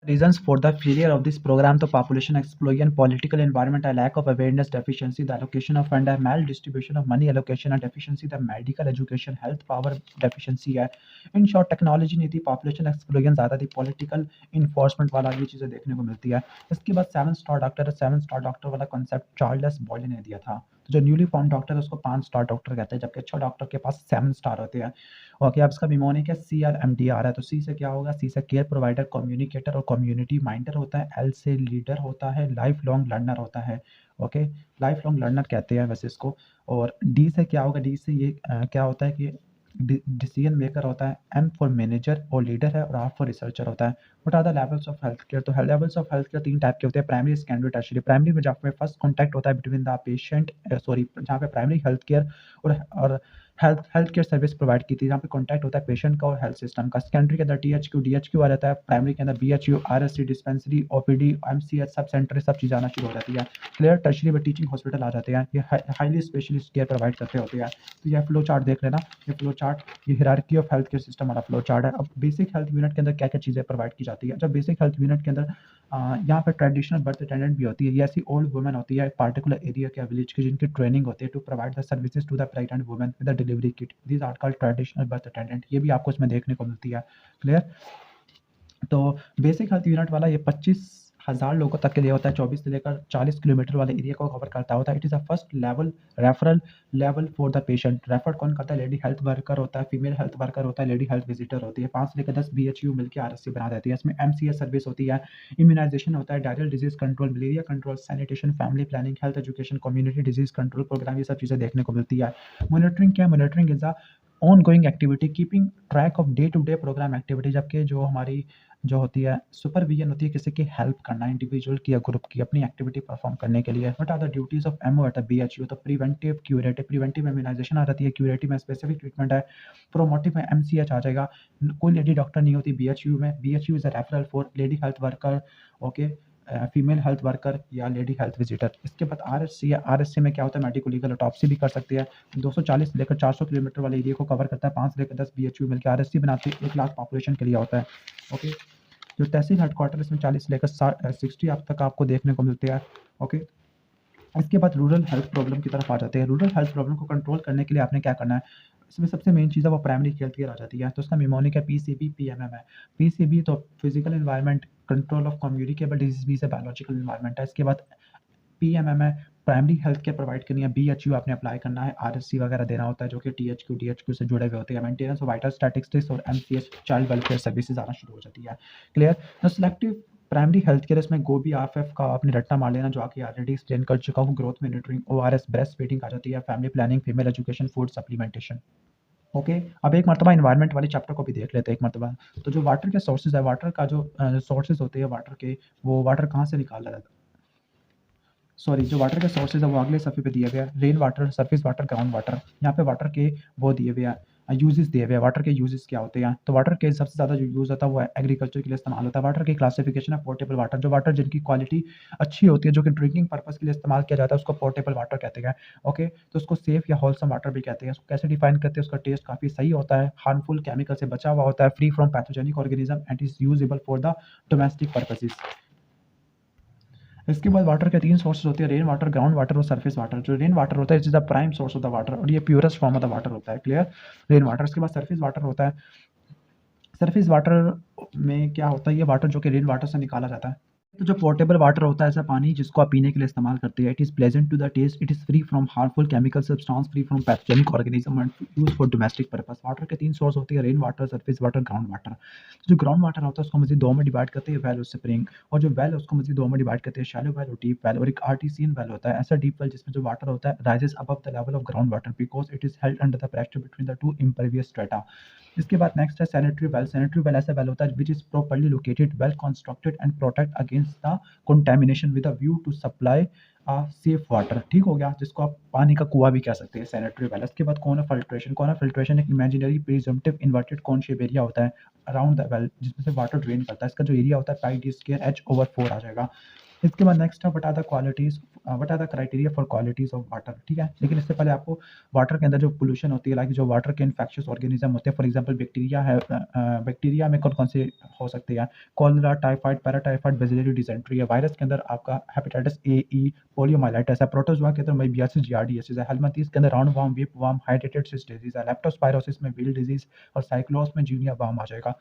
Reasons for the failure of this program: the population explosion, political environment, a lack of awareness, deficiency, the allocation of fund, maldistribution of money allocation, and deficiency the medical education, health power deficiency है। In short, technology नहीं थी, population explosion ज़्यादा थी, political enforcement वाला ये चीज़ें देखने को मिलती है। इसके बाद 7 स्टार डॉक्टर, 7 स्टार डॉक्टर वाला कॉन्सेप्ट चार्ल्स बॉयले ने दिया था। तो जो न्यूली फॉर्म डॉक्टर है उसको 5 स्टार डॉक्टर कहते हैं, जबकि अच्छा डॉक्टर के पास 7 स्टार होते हैं। ओके, अब इसका निमोनिक है CRMD आ रहा है, तो सी से क्या होगा, सी से केयर प्रोवाइडर, कम्युनिकेटर और कम्युनिटी माइंडर होता है। एल से लीडर होता है, लाइफ लॉन्ग लर्नर होता है। ओके, लाइफ लॉन्ग लर्नर कहते हैं वैसे इसको। और डी से क्या होगा, डी से ये क्या होता है कि डिसीजन मेकर होता है। एम फॉर मैनेजर और लीडर है, और आर फॉर रिसर्चर होता है। What are the levels of health care? तो levels of health care 3 type के होते हैं, प्राइमरी, सेकेंडरी, टर्शियरी। प्राइमरी में जहाँ पे फर्स्ट कॉन्टैक्ट होता है बिटवीन द पेशेंट, जहाँ पे प्राइमरी हेल्थ केयर और हेल्थ केयर सर्विस प्रोवाइड की थी, जहाँ पे कॉन्टैक्ट होता है पेशेंट का और हेल्थ सिस्टम का। सेकेंडरी के अंदर DHQ आ जाता है, प्राइमरी के अंदर BHU, RSC, dispensary, OPD, MCH, sub centre, सब चीज़ आना शुरू हो जाती है। क्लियर? टर्शियरी में टीचिंग हॉस्पिटल आ जाते हैं, ये हाईली स्पेशलिस्ट केयर प्रोवाइड करते होते हैं। तो यह फ्लो चार्ट देख लेना, ये फ्लो चार्ट, ये hierarchy of health care system वाला फ्लो चार्ट है। अब बेसिक हेल्थ यूनिट के अंदर क्या क्या चीज़ें प्रोवाइड की जाती है। जब बेसिक हेल्थ यूनिट के अंदर यहाँ पे ट्रेडिशनल बर्थ अटेंडेंट भी होती है। ये ऐसी ओल्ड वुमेन होती है पार्टिकुलर एरिया के विलेज की, जिनकी ट्रेनिंग होती है to provide the services to the pregnant women with the delivery kit. These are called traditional birth attendant. ये भी आपको इसमें देखने को मिलती है। क्लियर? तो बेसिक हेल्थ यूनिट वाला ये 25,000 लोगों तक के लिए होता है, 24 से लेकर 40 किलोमीटर वाले एरिया को कवर करता होता है। It is a first level referral level for the patient. Refer कौन करता है? लेडी हेल्थ वर्कर होता है, फीमेल हेल्थ वर्कर होता है, लेडी हेल्थ विजिटर होती है। 5 से लेकर 10 BHU मिलकर RSC बना देती है। इसमें MCS सर्विस होती है, इम्यूनाइजेशन होता है, diarrhoeal disease control, malaria control, sanitation, family planning, health education, community disease control programme, ये सब चीज़ें देखने को मिलती है। मॉनिटरिंग क्या है? Monitoring is a ongoing activity keeping track of day to day programme activity. जबकि जो हमारी जो होती है सुपरविजन होती है, किसी की हेल्प करना, इंडिविजुअल की या ग्रुप की अपनी एक्टिविटी परफॉर्म करने के लिए। What are the duties of MO at the BHU? तो प्रिवेंटिव, क्यूरेटिव। प्रिवेंटिव में इम्यूनाइजेशन आ जाती है, क्यूरेटिव में स्पेसिफिक ट्रीटमेंट है, प्रोमोटिव में MCH आ जाएगा। कोई लेडी डॉक्टर नहीं होती BHU में। BHU is a referral for lady health worker, okay, female health worker या लेडी हेल्थ विजिटर। इसके बाद RSC है। RSC में क्या होता है? मेडिको लीगल ऑटोप्सी भी कर सकती है। 240 से लेकर 400 किलोमीटर वाले एरिया को कवर करता है। 5 से लेकर 10 BHU मिलकर RSC बनाती है, 1 लाख पॉपुलेशन के लिए होता है। ओके, जो तहसील हेडक्वार्टर इसमें 40 से लेकर 60 आप तक आपको देखने को मिलते हैं। ओके, इसके बाद रूरल हेल्थ प्रॉब्लम की तरफ आ जाते हैं। रूरल हेल्थ प्रॉब्लम को कंट्रोल करने के लिए आपने क्या करना है? इसमें सबसे मेन चीज़ है वो प्राइमरी हेल्थ केयर आ जाती है। तो उसका निमोनिक है PCB, PMM है। PCB तो physical environment, control of communicable disease से बायोलॉजिकल एनवायरनमेंट है। इसके बाद PMM है, प्राइमरी हेल्थ केयर प्रोवाइड करनी है। BHU आपने अप्लाई करना है, RSC वगैरह देना होता है, जो कि THQ, DHQ से जुड़े हुए होते हैं। मेंटेनेंस ऑफ वाइटल स्टैटिस्टिक्स और MCH चाइल्ड वेलफेयर सर्विसेज आना शुरू हो जाती है। क्लियर? तो सिलेक्टिव प्राइमरी हेल्थ केयर, इसमें गोभी RFF का आपने रट्टा मार लेना, जो आके ऑलरेडी एक्सप्लेन कर चुका हूँ। Growth monitoring, ORS, breast feeding आ जाती है, family planning, female education, food supplementation. Okay, अब एक मरतबा इन्वायरमेंट वाले चैप्टर को भी देख लेते हैं एक मरतबा। तो जो वाटर के सोर्सेज है, वाटर का जो सोर्सेज होते हैं वाटर के, वो वाटर कहाँ से निकाला जाता है? सॉरी, जो वाटर के सोर्सेज है वो अगले सफ़े पे दिए हुए हैं। Rain water, surface water, ground water. यहाँ पे वाटर के वो दिए हुए हैं, यूजेस दिए हुए हैं। वाटर के यूजेस क्या होते हैं? तो वाटर के सबसे ज़्यादा जो यूज़ होता है वो एग्रीकल्चर के लिए इस्तेमाल होता है। वाटर की क्लासिफिकेशन है पोर्टेबल वाटर, जो वाटर जिनकी क्वालिटी अच्छी होती है, जो कि ड्रिंकिंग पर्पज़ के लिए इस्तेमाल किया जाता है, उसको पोर्टेबल वाटर कहते हैं। ओके, तो उसको सेफ या होलसम वाटर भी कहते हैं। उसको कैसे डिफाइन करते हैं? उसका टेस्ट काफ़ी सही होता है, हार्मफुल केमिकल से बचा हुआ होता है, free from pathogenic organism and is usable for the domestic purposes. इसके बाद वाटर के 3 सोर्सेज होते हैं, रेन वाटर, ग्राउंड वाटर और सरफेस वाटर। जो रेन वाटर होता है it is the prime source of the water, और ये purest form of the water होता है। क्लियर? Rain water. इसके बाद सरफेस वाटर होता है। सरफेस वाटर में क्या होता है? ये वाटर जो कि रेन वाटर से निकाला जाता है। तो जो पोर्टेबल वाटर होता है ऐसा पानी जिसको आप पीने के लिए इस्तेमाल करते हैं, it is pleasant to the taste, it is free from harmful chemical substance, free from pathogenic organism and use for domestic purpose. Water के 3 सोर्स होते हैं, rain water, surface water, ground water. जो ग्राउंड वाटर होता है उसको मज़ीद 2 में divide करते हैं, वेल और स्प्रिंग। और जो वेल है उसको मज़ीद 2 में डिवाइड करते हैं, शैलो वेल और डीप वेल। और एक आर्टिसियन वेल होता है, ऐसा डीप वेल जिसमें जो वाटर होता है rises above the level of ground water because it is held under the pressure between the 2 impervious strata. इसके बाद नेक्स्ट है सैनिटरी वेल। सैनिटरी वेल ऐसा वेल होता है which is properly located, well constructed and protect against the contamination with a view to supply safe water. ठीक हो गया, जिसको आप पानी का कुआं भी कह सकते हैं, सैनिटरी वेल। इसके बाद कॉर्नर फिल्ट्रेशन। कॉर्नर फिल्ट्रेशन एक imaginary presumptive inverted cone shape area होता है अराउंड द वेल जिसमें से वाटर ड्रेन करता है। इसका जो एरिया होता है पाई डी स्क्वायर H/4 आ जाएगा। इसके बाद नेक्स्ट है what are the criteria for qualities of water. ठीक है, लेकिन इससे पहले आपको वाटर के अंदर जो पोल्यूशन होती है, लाइक जो वाटर के इन्फेक्शियस ऑर्गेनिज्म होते हैं, फॉर एग्जांपल बैक्टीरिया है, बैक्टीरिया में कौन कौन से हो सकते हैं, cholera, typhoid, paratyphoid, bacillary, dysentery है। वायरस के अंदर आपका हेपेटाइटिस ए, ई, पोलियोमाइलाइटिस है। प्रोटोजोआ के अंदर मेबियासिस, जियार्डियासिस है। हेलमिंथेस के अंदर राउंड वार्म, विप वार्म, हाइड्रेटेड सिस डिजीज है। लेप्टोस्पायरोसिस में व्हील डिजीज और साइक्लोस में जूनिया वार्म आ जाएगा।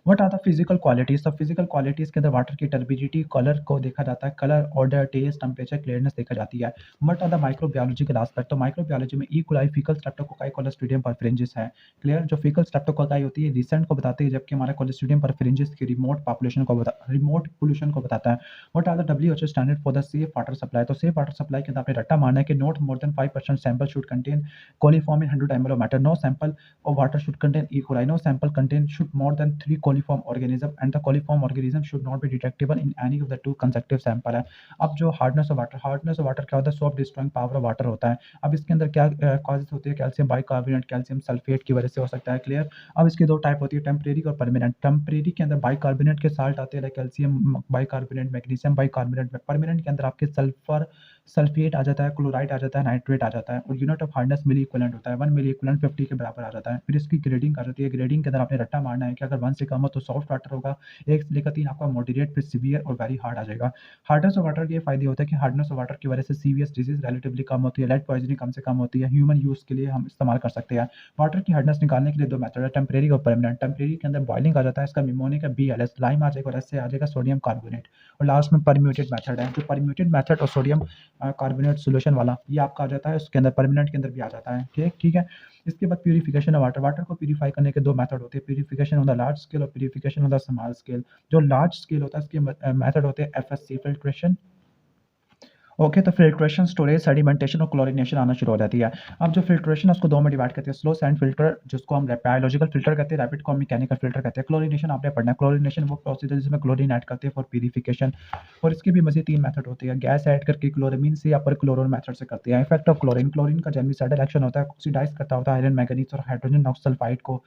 What are the physical qualities. तो फिजिकल क्वालिटीज के अंदर वाटर की टर्बिडिटी, कलर को देखा जाता है, colour, odour, taste, temperature, clearness देखा जाती है। What are the microbiological aspect. तो माइक्रोबायोलॉजी में E coli, faecal streptococci, clostridium perfringens है। क्लियर, जो फीकल स्ट्रेप्टोकोकाई होती है रिसेंट को बताती है, जबकि हमारा कोलोस्ट्रीडियम परफेरेंजिस की रिमोट पोल्यूशन को बताता है। What are the WHO standard for the safe water supply. तो सेफ वाटर सप्लाई के अंदर आपने रट्टा मारना है कि not more than 5% sample should contain coliform in 100 ml of matter, no sample of water should contain E. coli, no sample contain should more than 3 coliform organism and the coliform organism should not be detectable in any of the 2 consecutive sample है। अब जो hardness of water क्या होता है, soft destroying power of water होता है। अब इसके अंदर क्या कॉजेज होती है, कैल्शियम बाइकार्बोनेट, कैल्शियम सल्फेट की वजह से हो सकता है। क्लियर, अब इसकी 2 टाइप होती है, टेम्परेरी और परमानेंट। टेम्परेरी के अंदर बाइकार्बोनेट के साल्ट आते हैं, like calcium bicarbonate, magnesium bicarbonate. Permanent के अंदर आपके सल्फर सल्फेट आ जाता है, क्लोराइड आ जाता है, नाइट्रेट आ जाता है। और unit of hardness milliequivalent होता है, 1 मिली इक्विवेलेंट 50 के बराबर आ जाता है। फिर इसकी ग्रेडिंग आ जाती है। ग्रेडिंग के अंदर आपने रट्टा मारना है कि अगर 1 से कम हो तो सॉफ्ट वाटर होगा, 1 से लेकर 3 आपका मॉडरेट, फिर सीवियर और वेरी हार्ड आ जाएगा। हार्डनेस ऑफ वाटर के ये फायदे होते हैं कि हार्डनेस ऑफ वाटर की वजह से सीवियस डिजीज रिलेटिवली कम होती है, लेड पॉइजनिंग कम से कम होती है, ह्यूमन यूज के लिए हम इस्तेमाल कर सकते हैं। वाटर की हार्डनेस निकालने के लिए 2 मेथड है, टेम्परेरी और परमानेंट। टेम्परेरी के अंदर बॉइलिंग आ जाता है, इसका निमोनिक है BLS, लाइम आ जाएगा और एस से आ जाएगा सोडियम कार्बोनेट। और लास्ट में परम्यूटेड मेथड है, जो परम्यूटेड मेथड और सोडियम कार्बोनेट सोल्यूशन वाला ये आपका आ जाता है, उसके अंदर परमानेंट के अंदर भी आ जाता है। ठीक ठीक है। इसके बाद प्यूरिफिकेशन ऑफ वाटर। वाटर को प्यूरिफाई करने के 2 मेथड होते हैं, purification on the large scale और purification on the small scale. जो लार्ज स्केल होता है इसके मेथड होते हैं FSC फिल्ट्रेशन। ओके, तो फिल्ट्रेशन, स्टोरेज, सेडिमेंटेशन और क्लोरीनेशन आना शुरू हो जाती है। अब जो फिल्ट्रेशन है उसको 2 में डिवाइड करते हैं, स्लो सैंड फिल्टर जिसको हम बायोलॉजिकल फिल्टर कहते हैं, रैपिड को हम मैकेनिकल फिल्टर कहते हैं। क्लोरीनेशन आपने पढ़ना है, क्लोरीनेशन वो प्रोसीजर जिसमें क्लोरीन ऐड करते हैं फॉर प्यूरिफिकेशन। और इसके भी मज़ीद 3 मेथड होते हैं, गैस ऐड करके, क्लोरामीन से या पर क्लोरोन मेथड से करते हैं। Effect of chlorine. क्लोरीन का जेर्मिसाइडल एक्शन होता है, ऑक्सीडाइज करता होता है आयरन, मैंगनीज और हाइड्रोजन ऑक्सल्फाइड को।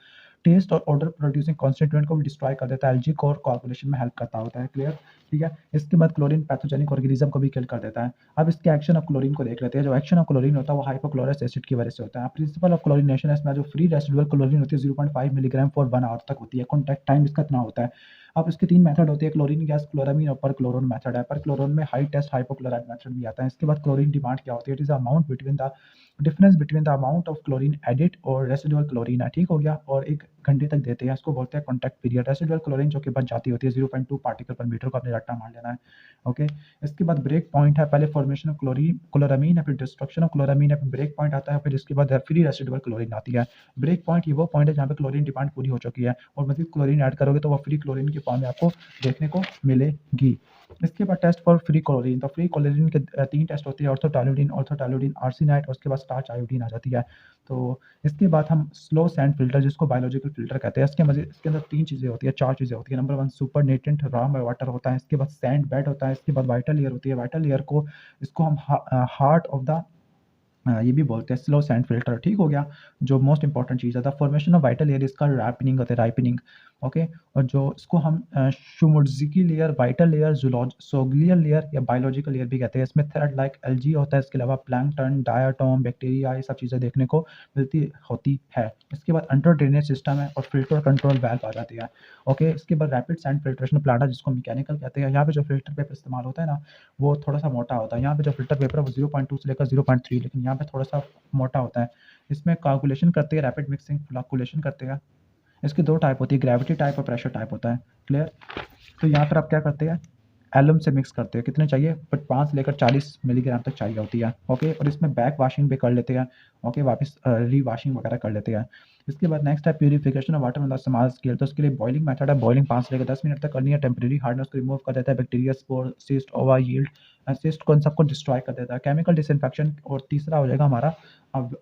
टेस्ट और ऑर्डर प्रोड्यूसिंग कॉन्स्टिट्यूएंट को भी डिस्ट्रॉय कर देता है, एल्जी कोर कोआगुलेशन में हेल्प करता होता है। क्लियर, ठीक है। इसके बाद क्लोरीन पैथोजेनिक ऑर्गेनिज्म को भी किल कर देता है। अब इसके एक्शन ऑफ क्लोरीन को देख लेते हैं। जो एक्शन ऑफ क्लोरीन होता है वो हाइपोक्लोरस एसिड की वजह से होता है। प्रिंसिपल ऑफ क्लोरीनेशन है, इसमें जो फ्री रेसिडुअल क्लोरीन होती है 0.5 मिलीग्राम फॉर 1 आवर तक होती है, कॉन्टैक्ट टाइम इसका इतना होता है। अब इसके 3 मेथड होते हैं, क्लोरीन गैस, क्लोरामीन और परक्लोरोन मेथड है। परक्लोरोन में हाई टेस्ट हाइपोक्लोराइड मेथड भी आता है। इसके बाद क्लोरीन डिमांड क्या होती है, it is amount between the difference between the amount of chlorine added और रेसिडुअल क्लोरीन है। ठीक हो गया, और 1 घंटे तक देते हैं, इसको बोलते हैं कॉन्टैक्ट पीरियड। रेसिडुअल क्लोरीन जो कि बच जाती होती है 0.2 पार्टिकल पर मीटर को अपने रट्टा मार लेना है। ओके, इसके बाद ब्रेक पॉइंट है, पहले फॉर्मेशन ऑफ क्लोरामीन है, फिर डिस्ट्रक्शन ऑफ क्लोरामीन है, फिर ब्रेक पॉइंट आता है, फिर इसके बाद फ्री रेसिडुअल क्लोरीन आती है। ब्रेक पॉइंट ये वो पॉइंट है जहाँ पे क्लोरीन डिमांड पूरी हो चुकी है और मजीद क्लोरीन ऐड करोगे तो वो फ्री क्लोरीन की फॉर्म में आपको देखने को मिलेगी। इसके बाद टेस्ट फॉर फ्री क्लोरीन। तो फ्री क्लोरीन के 3 टेस्ट होती है, ऑर्थोटालुडीन, आर्सेनाइड और उसके बाद स्टार्च आयोडीन आ जाती है। तो इसके बाद हम स्लो सैंड फिल्टर जिसको बायोलॉजिकल फिल्टर कहते हैं, इसके अंदर 3 चीज़ें होती है, 4 चीज़ें होती है। नंबर 1 सुपर नेटेंट रॉ वाटर होता है, इसके बाद सैंड बेड होता है, इसके बाद वाइटल लेयर होती है। वाइटल लेयर को इसको हम हार्ट ऑफ द ये भी बोलते हैं स्लो सैंड फिल्टर। ठीक हो गया। जो मोस्ट इंपॉर्टेंट चीज़ है, the formation of vital layer इसका रैपनिंग होता है, राइपनिंग। ओके, और जो इसको हम शुमुर्जिकी लेयर, वाइटल लेयर, सोग्लियल लेयर या बायोलॉजिकल लेयर भी कहते हैं। इसमें थ्रेड लाइक एल्गी होता है, इसके अलावा प्लैंकटन, डायटोम, बैक्टीरिया, ये सब चीज़ें देखने को मिलती होती है। इसके बाद अंडर ड्रेनेज सिस्टम है और फिल्टर कंट्रोल वाल्व आ जाती है। ओके, इसके बाद रैपिड सैंड फिल्ट्रेशन प्लांट जिसको मैकेनिकल कहते हैं। यहाँ पे जो फिल्टर पेपर इस्तेमाल होता है ना वो थोड़ा सा मोटा होता है। यहाँ पे जो फिल्टर पेपर है वो 0.2 से लेकर 0.3, लेकिन यहाँ पे थोड़ा सा मोटा होता है। इसमें काल्कुलेशन करते हैं, रैपिड मिक्सिंग फ्लक्चुएशन करते हैं, इसकी 2 टाइप होती है, ग्रेविटी टाइप और प्रेशर टाइप होता है। क्लियर? तो यहाँ पर आप क्या करते हैं, एलम से मिक्स करते हैं। कितने चाहिए? बट 5 से लेकर 40 मिलीग्राम तक चाहिए होती है। ओके, और इसमें बैक वॉशिंग भी कर लेते हैं। ओके, वापस री वॉशिंग वगैरह कर लेते हैं। इसके बाद नेक्स्ट है purification of water on the small scale. तो उसके लिए बॉइलिंग मेथड है, बॉइलिंग 5 से लेकर 10 मिनट तक करनी है। टेम्परेरी हार्डनेस को रिमूव कर देता है, बैक्टीरिया, स्पोर, सिस्ट, ओवा, यील्ड, सिस्ट को, इन सबको डिस्ट्रॉय कर देता है। केमिकल डिसइंफेक्शन, और तीसरा हो जाएगा हमारा अब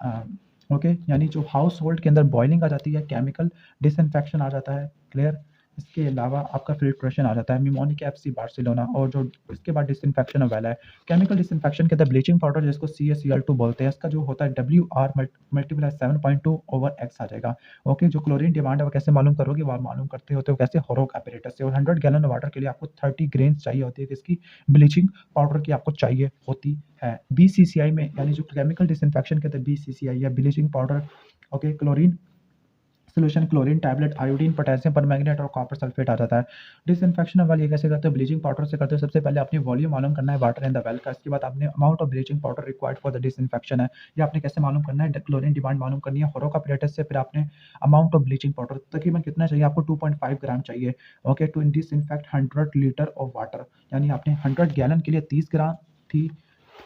ओके, यानी जो हाउस होल्ड के अंदर बॉइलिंग आ जाती है, केमिकल डिसइंफेक्शन आ जाता है। क्लियर? इसके अलावा आपका फिल्ट्रेशन आ जाता है, मिमोनिक एफसी बार्सिलोना, और जो इसके बाद डिसइंफेक्शन वाला है। केमिकल डिसइंफेक्शन के अंदर ब्लीचिंग पाउडर जिसको CaCl2 बोलते हैं, इसका जो होता है WR मल्टीप्लाई 7.2/X आ जाएगा। ओके, जो क्लोरीन डिमांड है वो कैसे मालूम करोगे, वो आप मालूम करते होते हो कैसे, होरोक एपरेटस से। और 100 गैलन वाटर के लिए आपको 30 ग्रेन चाहिए होती है, किसकी? ब्लीचिंग पाउडर की आपको चाहिए होती है। BCCI में, यानी जो केमिकल डिसइंफेक्शन के अंदर BCCI या bleaching powder, okay, chlorine solution, chlorine tablet, iodine, potassium permanganate और कॉपर सल्फेट आ जाता है। डिसइंफेक्शन वाली ये कैसे करते हो? ब्लीचिंग पाउडर से करते हो। सबसे पहले अपनी वॉल्यूम मालूम करना है वाटर इन द वेल का। इसके बाद आपने amount of bleaching powder required for the disinfection है, ये आपने कैसे मालूम करना है? क्लोरीन डिमांड मालूम करनी है होरोक एपरेटस से। फिर आपने अमाउंट ऑफ ब्लीचिंग पाउडर तकरीबन कितना चाहिए आपको? 2.5 ग्राम चाहिए। Okay, to disinfect 100 litre of water, यानी आपने 100 गैलन के लिए 30 ग्राम थी,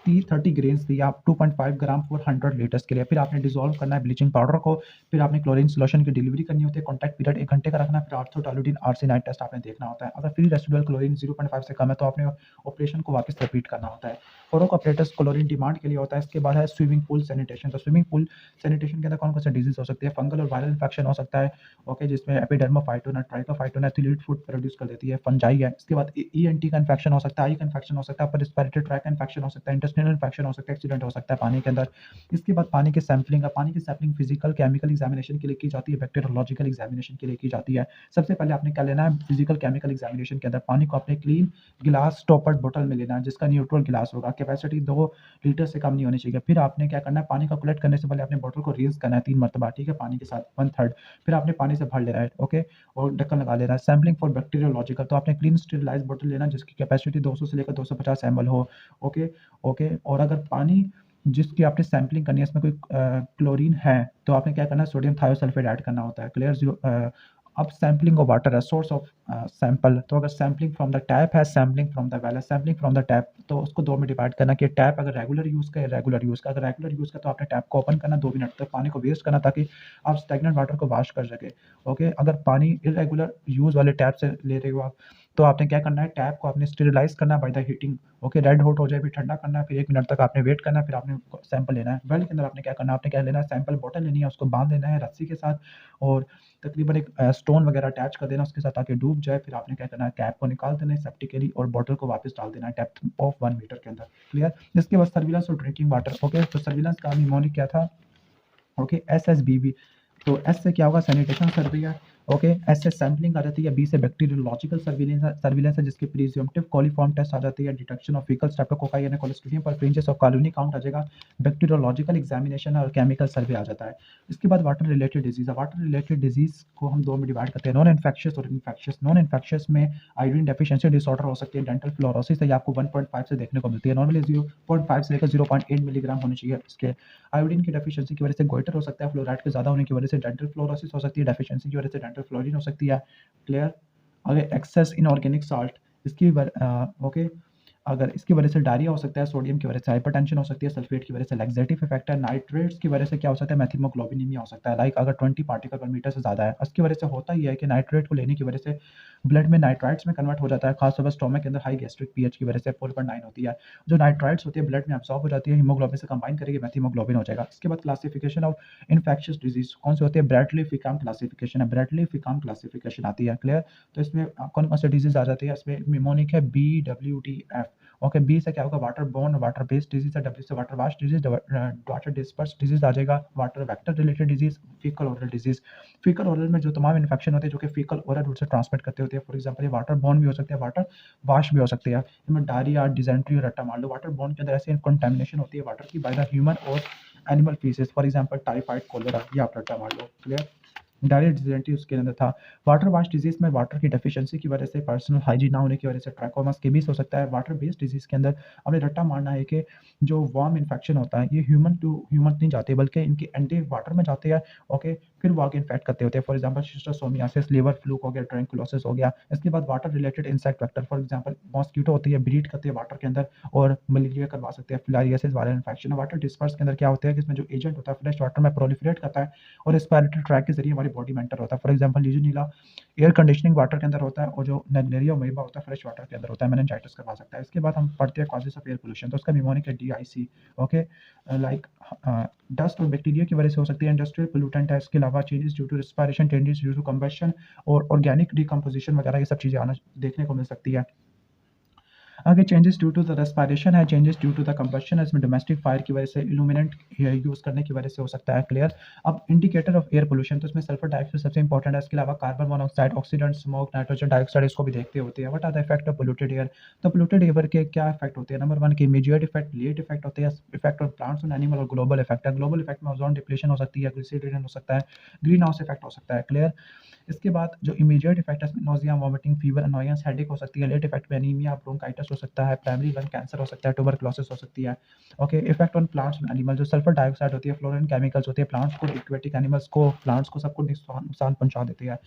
30 ग्रेन्स दी आप, 2.5 ग्राम फॉर 100 लीटर्स के लिए। फिर आपने डिसॉल्व करना है ब्लीचिंग पाउडर को। फिर आपने क्लोरीन सोल्यूशन की डिलीवरी करनी होती है, कॉन्टैक्ट पीरियड 1 घंटे का रखना है। फिर आर्थोटोलुडीन आर्सेनाइड टेस्ट आपने देखना होता है। अगर फ्री रेसिडुअल क्लोरीन 0.5 से कम है तो आपने ऑपरेशन को वापस रिपीट करना होता है। होरोक ऑपरेटर्स क्लोरीन डिमांड के लिए होता है। इसके बाद है स्विमिंग पूल सैनिटेशन। तो स्विमिंग पूल सैनिटेशन के अंदर कौन कौन सा डिजीज हो सकती है? फंगल और वायरल इन्फेक्शन हो सकता है। ओके, जिसमें एपिडर्मोफाइटोना, ट्राइकोफाइटोना, एथिलीट फूड प्रोड्यूस कर देती है, फंजाई है। इसके बाद ENT का इन्फेक्शन हो सकता है, आई का इन्फेक्शन हो सकता है, अपर रिस्पिरेटरी ट्रैक का इन्फेक्शन हो सकता है, इंटेस्टिनल इन्फेक्शन हो सकता है, एक्सीडेंट हो सकता है पानी के अंदर। इसके बाद पानी की सैंपलिंग है। पानी की सैंपलिंग फिजिकल केमिकल एग्जामिनेशन के लिए की जाती है, बैक्टीरियोलॉजिकल एग्जामिनेशन के लिए की जाती है। सबसे पहले आपने क्या लेना है? फिजिकल केमिकल एग्जामिनेशन के अंदर पानी को आपने क्लीन गिलास टॉपर्ड बोतल में लेना है, जिसका न्यूट्रल गिलास होगा, कैपेसिटी 2 लीटर से कम नहीं होनी चाहिए। फिर आपने क्या करना है? पानी को कलेक्ट करने से पहले अपने बोतल को रीन्स करना है 3 मरतबा, ठीक है, पानी के साथ 1/3। फिर आपने पानी से भर लेना है, ओके, और ढक्कन लगा लेना है। सैम्पलिंग फॉर बैक्टीरियोलॉजिकल, तो आपने क्लीन स्टेरिलाइज बोतल लेना जिसकी कैपेसिटी 200 से लेकर 250 ml हो। ओके, ओके, और अगर पानी जिसकी आपने सैम्पलिंग करनी है इसमें कोई क्लोरीन है तो आपने क्या करना है? सोडियम थायोसल्फेट ऐड करना होता है। क्लियर? अब सैम्पलिंग ऑफ वाटर है, सोर्स ऑफ सैंपल। तो अगर सैम्पलिंग फ्रॉम द टैप है, सैम्पलिंग फ्रॉम द वेल है। सैम्पलिंग फ्रॉम द टैप तो उसको 2 में डिवाइड करना कि टैप अगर रेगुलर यूज़ का, रेगुलर यूज़ का। अगर रेगुलर यूज़ का तो आपने टैप को ओपन करना, 2 मिनट तक पानी को वेस्ट करना ताकि आप स्टैग्नेंट वाटर को वॉश कर सके। ओके, अगर पानी इरेगुलर यूज़ वाले टैप से ले रहे हो आप तो आपने क्या करना है? टैप को आपने स्टेरिलाइज करना है by the heating. Okay, red hot हो जाए फिर ठंडा करना है, फिर 1 मिनट तक आपने वेट करना है, फिर आपने सैंपल लेना है। वेल के अंदर आपने क्या करना है? आपने क्या लेना है? सैंपल बॉटल लेनी है, उसको बांध देना है रस्सी के साथ और तकरीबन एक स्टोन वगैरह अटैच कर देना उसके साथ ताकि डूब जाए। फिर आपने क्या करना है? कैप को निकाल देना है सेप्टिकली और बॉटल को वापस डाल देना है डेप्थ ऑफ 1 मीटर के अंदर। क्लियर? इसके बाद सर्विलेंस और ड्रिंकिंग वाटर। ओके, तो सर्विलेंस का निमोनिक क्या था? Okay, SSBB। तो एस से क्या होगा? सैनिटेशन सर्वे है। ओके, एस से सैम्पलिंग आ जाती है, बी से बैक्टीरियोलॉजिकल सर्विलेंस है जिसकी प्रिज्यूम्टिव कॉलीफॉर्म टेस्ट आ जाती है, डिटेक्शन ऑफ फीकल स्ट्रेप्टोकोकाई यानी कोलोस्ट्रीडियम पर फ्रिंजेस ऑफ कॉलोनी काउंट आ जाएगा, बैक्टीरियोलॉजिकल एग्जामिनेशन और केमिकल सर्वे आ जाता है। इसके बाद वाटर रिलेटेड डिजीज है। वाटर रिलेटेड डिजीज को हम 2 में डिवाइड करते हैं, नॉन इन्फेक्शियस और इन्फेक्शियस। नॉन इन्फेक्शियस में आयोडीन डेफिशिएंसी डिसऑर्डर हो सकती है, डेंटल फ्लोरोसिस है, ये आपको 1.5 से देखने को मिलती है। नॉर्मली 0.5 से लेकर 0.8 मिलीग्राम होनी चाहिए। इसके आयोडीन की डेफिशिएंसी की वजह से गोइटर हो सकता है, फ्लोराइड के ज़्यादा होने की वजह से डेंटल फ्लोरोसिस हो सकती है, डेफिशिएंसी की वजह से डेंटल फ्लोरीन हो सकती है। क्लियर? अगर एक्सेस इनऑर्गेनिक साल्ट इसकी ओके, अगर इसकी वजह से डायरिया हो सकता है, सोडियम की वजह से हाइपरटेंशन हो सकती है, सल्फेट की वजह से लैक्सेटिव इफेक्ट है, नाइट्रेट्स की वजह से क्या हो सकता है? मेथिमोग्लोबिनीमिया हो सकता है, लाइक अगर 20 पार्टिकल पर मीटर से ज़्यादा है। इसकी वजह से होता ही है कि नाइट्रेट को लेने की वजह से ब्लड में नाइट्राइट्स में कन्वर्ट हो जाता है, खासतौर पर स्टोमक के अंदर हाई गैस्ट्रिक पीएच की वजह से 4.9 होती है। जो नाइट्राइट्स होती है ब्लड में अब्सॉर्ब हो जाती है, हीमोग्लोबिन से कंबाइन करेगी, मेथिमोग्लोबिन हो जाएगा। इसके बाद क्लासिफिकेशन ऑफ इन्फेक्शियस डिजीज कौन से होते हैं? ब्रैडली फिकाम क्लासिफिकेशन है, ब्रैडली फिकाम क्लासिफिकेशन आती है। क्लियर? तो इसमें कौन कौन से डिजीज आ जाती है? इसमें निमोनिक है, BWDF। ओके, बी से क्या होगा? Water borne water based disease है, डब्ल्यू से water wash disease, water disperse disease आ जाएगा, water vector related disease, faecal oral disease. Faecal oral में जो तमाम इन्फेक्शन होते हैं जो कि फीकल ओरल रूट से ट्रांसमिट करते होते हैं, फॉर एग्जांपल ये वाटर बोर्न भी हो सकते हैं, वाटर वाश भी हो सकते हैं। इनमें डायरिया, डिजेंट्री और रट्टा मान लो। वाटर बोर्न के अंदर ऐसे कंटेमिनेशन होती है वाटर की बाय द ह्यूमन और animal faeces, for example typhoid, cholera, ये आप रट्टा मान लो। क्लियर? डायरेक्ट डिसेंट्री उसके अंदर था। वाटर वाश डिजीज़ में वाटर की डेफिशिएंसी की वजह से, पर्सनल हाइजीन ना होने की वजह से ट्रैकोमा, स्केबीज हो सकता है। वाटर बेस्ड डिजीज़ के अंदर हमें रट्टा मारना है कि जो वर्म इन्फेक्शन होता है, ये ह्यूमन टू ह्यूमन नहीं जाते, बल्कि इनके अंडे वाटर में जाते हैं, ओके? फिर वो आगे इन्फेक्ट करते होते हैं। For example schistosomiasis, liver fluke हो गया, ट्यूबरकुलोसिस हो गया। इसके बाद water related insect vector, for example mosquito होती है, ब्रीड करती है वाटर के अंदर और मलेरिया करवा सकते हैं। Filariasis viral infection. Water disperse के अंदर क्या होता है कि इसमें जो एजेंट होता है फ्रेश वाटर में प्रोलिफरेट करता है और रेस्पिरेटरी ट्रैक के ज़रिए हमारी बॉडी में एंटर होता है। For example legionella air conditioning water के अंदर होता है और जो नेरिया अमीबा होता है फ्रेश वाटर के अंदर होता है, मेनिंजाइटिस करवा सकता है। इसके बाद हम पढ़ते हैं कॉजेस ऑफ एयर पोल्यूशन, तो उसका निमोनिक है DIC, ओके? लाइक डस्ट और बैक्टीरिया की वजह से हो सकती है। इंडस्ट्रियल पोल्यूटेंट है, इसके अलावा changes due to respiration, changes due to combustion और ऑर्गेनिक डिकम्पोजिशन वगैरह, ये सब चीज़ें आना देखने को मिल सकती है। आगे changes due to the respiration है, changes due to the combustion है, इसमें डोमेस्टिक फायर की वजह से, इल्यूमिनेंट यूज़ करने की वजह से हो सकता है, क्लियर। अब इंडिकेटर ऑफ एयर पोल्यूशन, तो इसमें सल्फर डाइऑक्साइड सबसे इंपॉर्टेंट है, इसके अलावा carbon monoxide, oxidant, smoke, nitrogen dioxide, इसको भी देखते होते हैं। What are the effect of polluted air? तो पोल्यूटेड एयर के क्या इफेक्ट होते हैं? नंबर 1 के इमीडिएट इफेक्ट, लेट इफेक्ट होते हैं, effect on plants and animal, और ग्लोबल इफेक्ट है। ग्लोबल इफेक्ट में ओजोन डिप्लीशन हो सकती है, ग्लिसरीन हो सकता है, ग्रीन हाउस इफेक्ट हो सकता है, क्लियर। इसके बाद जो इमीडिएट इफेक्ट है, nausea, vomiting, fever, annoyance, headache हो सकती है। लेट इफेक्ट में एनीमिया, ब्रोंकाइटिस हो सकता है, प्राइमरी लंग कैंसर हो सकता है, ट्यूबरकुलोसिस हो सकती है, okay. Effect on plants and animal, जो सल्फर डाइऑक्साइड होती है, फ्लोरीन केमिकल्स होती है, प्लांट्स को, एक्वेटिक एनिमल्स को, प्लांट्स को, सबको नुकसान पहुंचा देती है।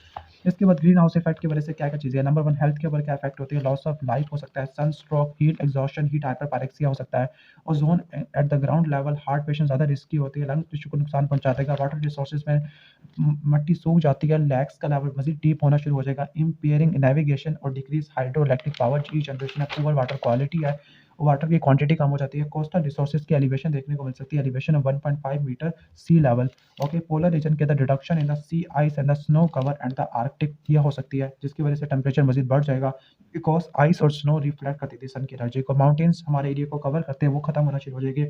इसके बाद ग्रीन हाउस इफेक्ट की वजह से क्या क्या चीज़ें हैं? नंबर 1 हेल्थ के ऊपर क्या इफेक्ट होती है? लॉस ऑफ लाइफ हो सकता है, sun stroke, heat exhaustion, heat hyperpyrexia हो सकता है। Ozone at the ground level, heart patient ज़्यादा रिस्की होती है, लंग टिश्यू को नुकसान पहुंचा देगा। वाटर रिसोर्सेज में मिट्टी सूख जाती है, लैक्स का लेवल मजीद डीप होना शुरू हो जाएगा, इम्पेयरिंग नेविगेशन और डिक्रीज हाइड्रो इलेक्ट्रिक पावर, जी जनरेशन है, पुअर वाटर क्वालिटी है, वाटर की क्वांटिटी कम हो जाती है। कोस्टल रिसोर्सेज की एलिवेशन देखने को मिल सकती है, elevation of 1.5 metre sea level, okay. Polar region के अंदर reduction in the sea ice and the snow cover and the Arctic, ये हो सकती है, जिसकी वजह से टेम्परेचर मजीद बढ़ जाएगा, बिकॉज आइस और स्नो रिफ्लेक्ट करती थी सन की एनर्जी को। माउंटेन्स हमारे एरिया को कवर करते हैं, वो खत्म होना शुरू हो जाएगी,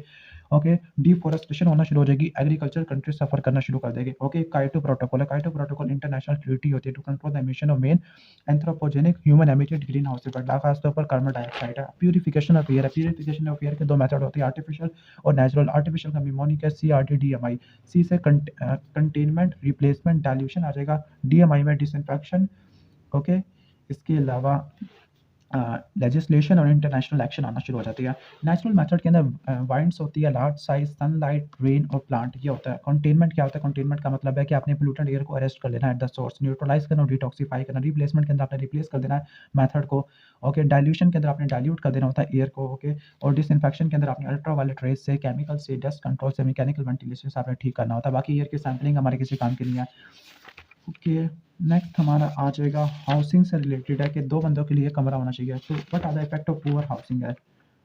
ओके। डिफॉरेस्टेशन होना शुरू हो जाएगी, एग्रीकल्चर कंट्री सफर करना शुरू कर देंगे, ओके। काइटो प्रोटोकॉल है, काइटो प्रोटोकॉल इंटरनेशनल ट्रीटी होती है to control the emission of main anthropogenic human emitted greenhouse effect, खासतौर पर कार्बन डाइऑक्साइड है। प्यूरिफिकेशन ऑफ एयर है, प्यूरिफिकेशन ऑफ एयर के दो मेथड होते हैं, आर्टिफिशियल और नेचुरल। आर्टिफिशियल का निमोनिक है, CRT-DMI, सी से कंटेनमेंट, रिप्लेसमेंट, डाइल्यूशन आ जाएगा, DMI में डिसइंफेक्शन, ओके। इसके अलावा लेजिस्लेशन और इंटरनेशनल एक्शन आना शुरू हो जाती है। नेचुरल मेथड के अंदर वाइंड्स होती है, लार्ज साइज, सनलाइट, रेन और प्लांट, ये होता है। कंटेनमेंट क्या होता है? कंटेनमेंट का मतलब है कि आपने पोल्यूटेड एयर को अरेस्ट कर लेना है एट द सोर्स, न्यूट्रलाइज करना और डिटॉक्सिफाई करना। रिप्लेसमेंट के अंदर आपने रिप्लेस कर देना है मेथड को, ओके। डाइल्यूशन के अंदर आपने डाइल्यूट कर देना होता है एयर को, ओके। और डिसइंफेक्शन के अंदर आपने अल्ट्रावायलेट रेज से, केमिकल से, डस्ट कंट्रोल से, मैकेनिकल वेंटिलेशन से आपने ठीक करना होता है। बाकी एयर की सैम्पलिंग हमारे किसी काम की नहीं है, ओके। नेक्स्ट हमारा आ जाएगा हाउसिंग से रिलेटेड है कि 2 बंदों के लिए कमरा होना चाहिए। तो what are the effect of poor housing है,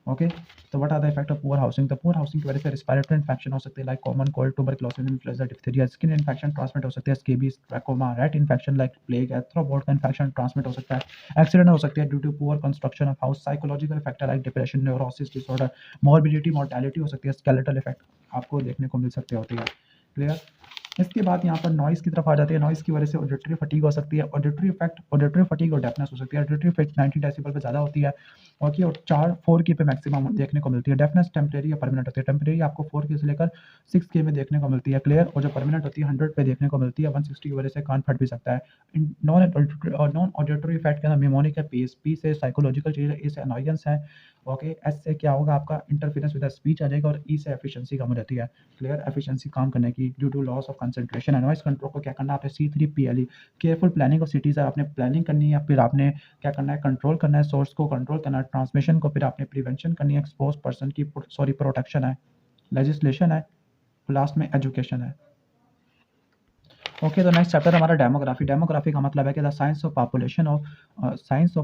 ओके। तो what are the effect of poor housing? तो पुअर हाउसिंग की वजह से रेस्पिरेटरी इन्फेक्शन हो सकते हैं, like common cold, tuberculosis, influenza, diphtheria. Skin infection transmit हो सकते हैं, scabies, trachoma. Rat infection like plague, arthropod का इन्फेक्शन ट्रांसमिट हो सकता है। एक्सीडेंट हो सकते हैं due to poor construction of house. Psychological factor like depression, neurosis disorder, morbidity, mortality हो सकती है। स्केलेटल इफेक्ट आपको देखने को मिल सकते होते हैं, क्लियर। इसके बाद यहाँ पर नॉइज़ की तरफ आ जाती है। नॉइज़ की वजह से ऑडिटरी फटीग हो सकती है, ऑडिटरी इफेक्ट, ऑडिटरी फटीग और डेफनेस हो सकती है। ऑडिटरी इफेक्ट 90 डेसिबल पे ज़्यादा होती है, ओके, और 4 के पे मैक्सिमम देखने को मिलती है। डेफनेस टेम्परेरी या परमानेंट होती है। टेम्परेरी आपको 4 से लेकर 6 में देखने को मिलती है, क्लियर। और जो परमानेंट होती है 100 पे देखने को मिलती है। 160 की वजह से कान फट भी सकता है। नॉन ऑडिटरी इफेक्ट के अंदर निमोनिक है, पी से साइकोलॉजिकल चीज़ है, ए से अनॉयंस है, ओके। एस से क्या होगा? आपका इंटरफेरेंस विद स्पीच आ जाएगा, और ई से एफिशिएंसी कम हो जाती है, क्लियर। एफिशिएंसी काम करने की due to loss of concentration. Noise control को क्या करना है आपने? C3PLE, careful planning of cities है, आपने प्लानिंग करनी है, या फिर आपने क्या करना है? कंट्रोल करना है, सोर्स को कंट्रोल करना है, ट्रांसमिशन को, फिर आपने प्रिवेंशन करनी है, एक्सपोज पर्सन की प्रोटेक्शन है, लेजिस्लेशन है, लास्ट में एजुकेशन है, ओके। तो नेक्स्ट चैप्टर हमारा डेमोग्राफी। डेमोग्राफी का मतलब है कि the science of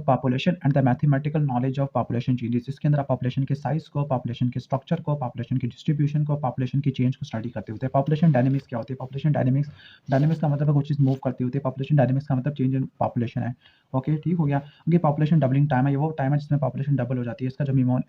population and the mathematical knowledge of population changes. इसके अंदर आप पॉपुलेशन के साइज को, पॉपुलेशन के स्ट्रक्चर को, पॉपुलेशन की डिस्ट्रीब्यूशन को, पॉपुलेशन की चेंज को स्टडी करते होते हैं। पॉपुलेशन डायनेमिक्स क्या होती है? पॉपुलेशन डायनेमिक्स, डायनेमिक्स का मतलब है कुछ चीज़ मूव करती होती है। पॉपुलेशन डायनेमिक्स का मतलब चेंज इन पॉपुलेशन है, ओके, ठीक हो गया। आगे पॉपुलेशन डबलिंग टाइम है, ये वो टाइम है जिसमें पॉपुलेशन डबल हो जाती है। इसका जो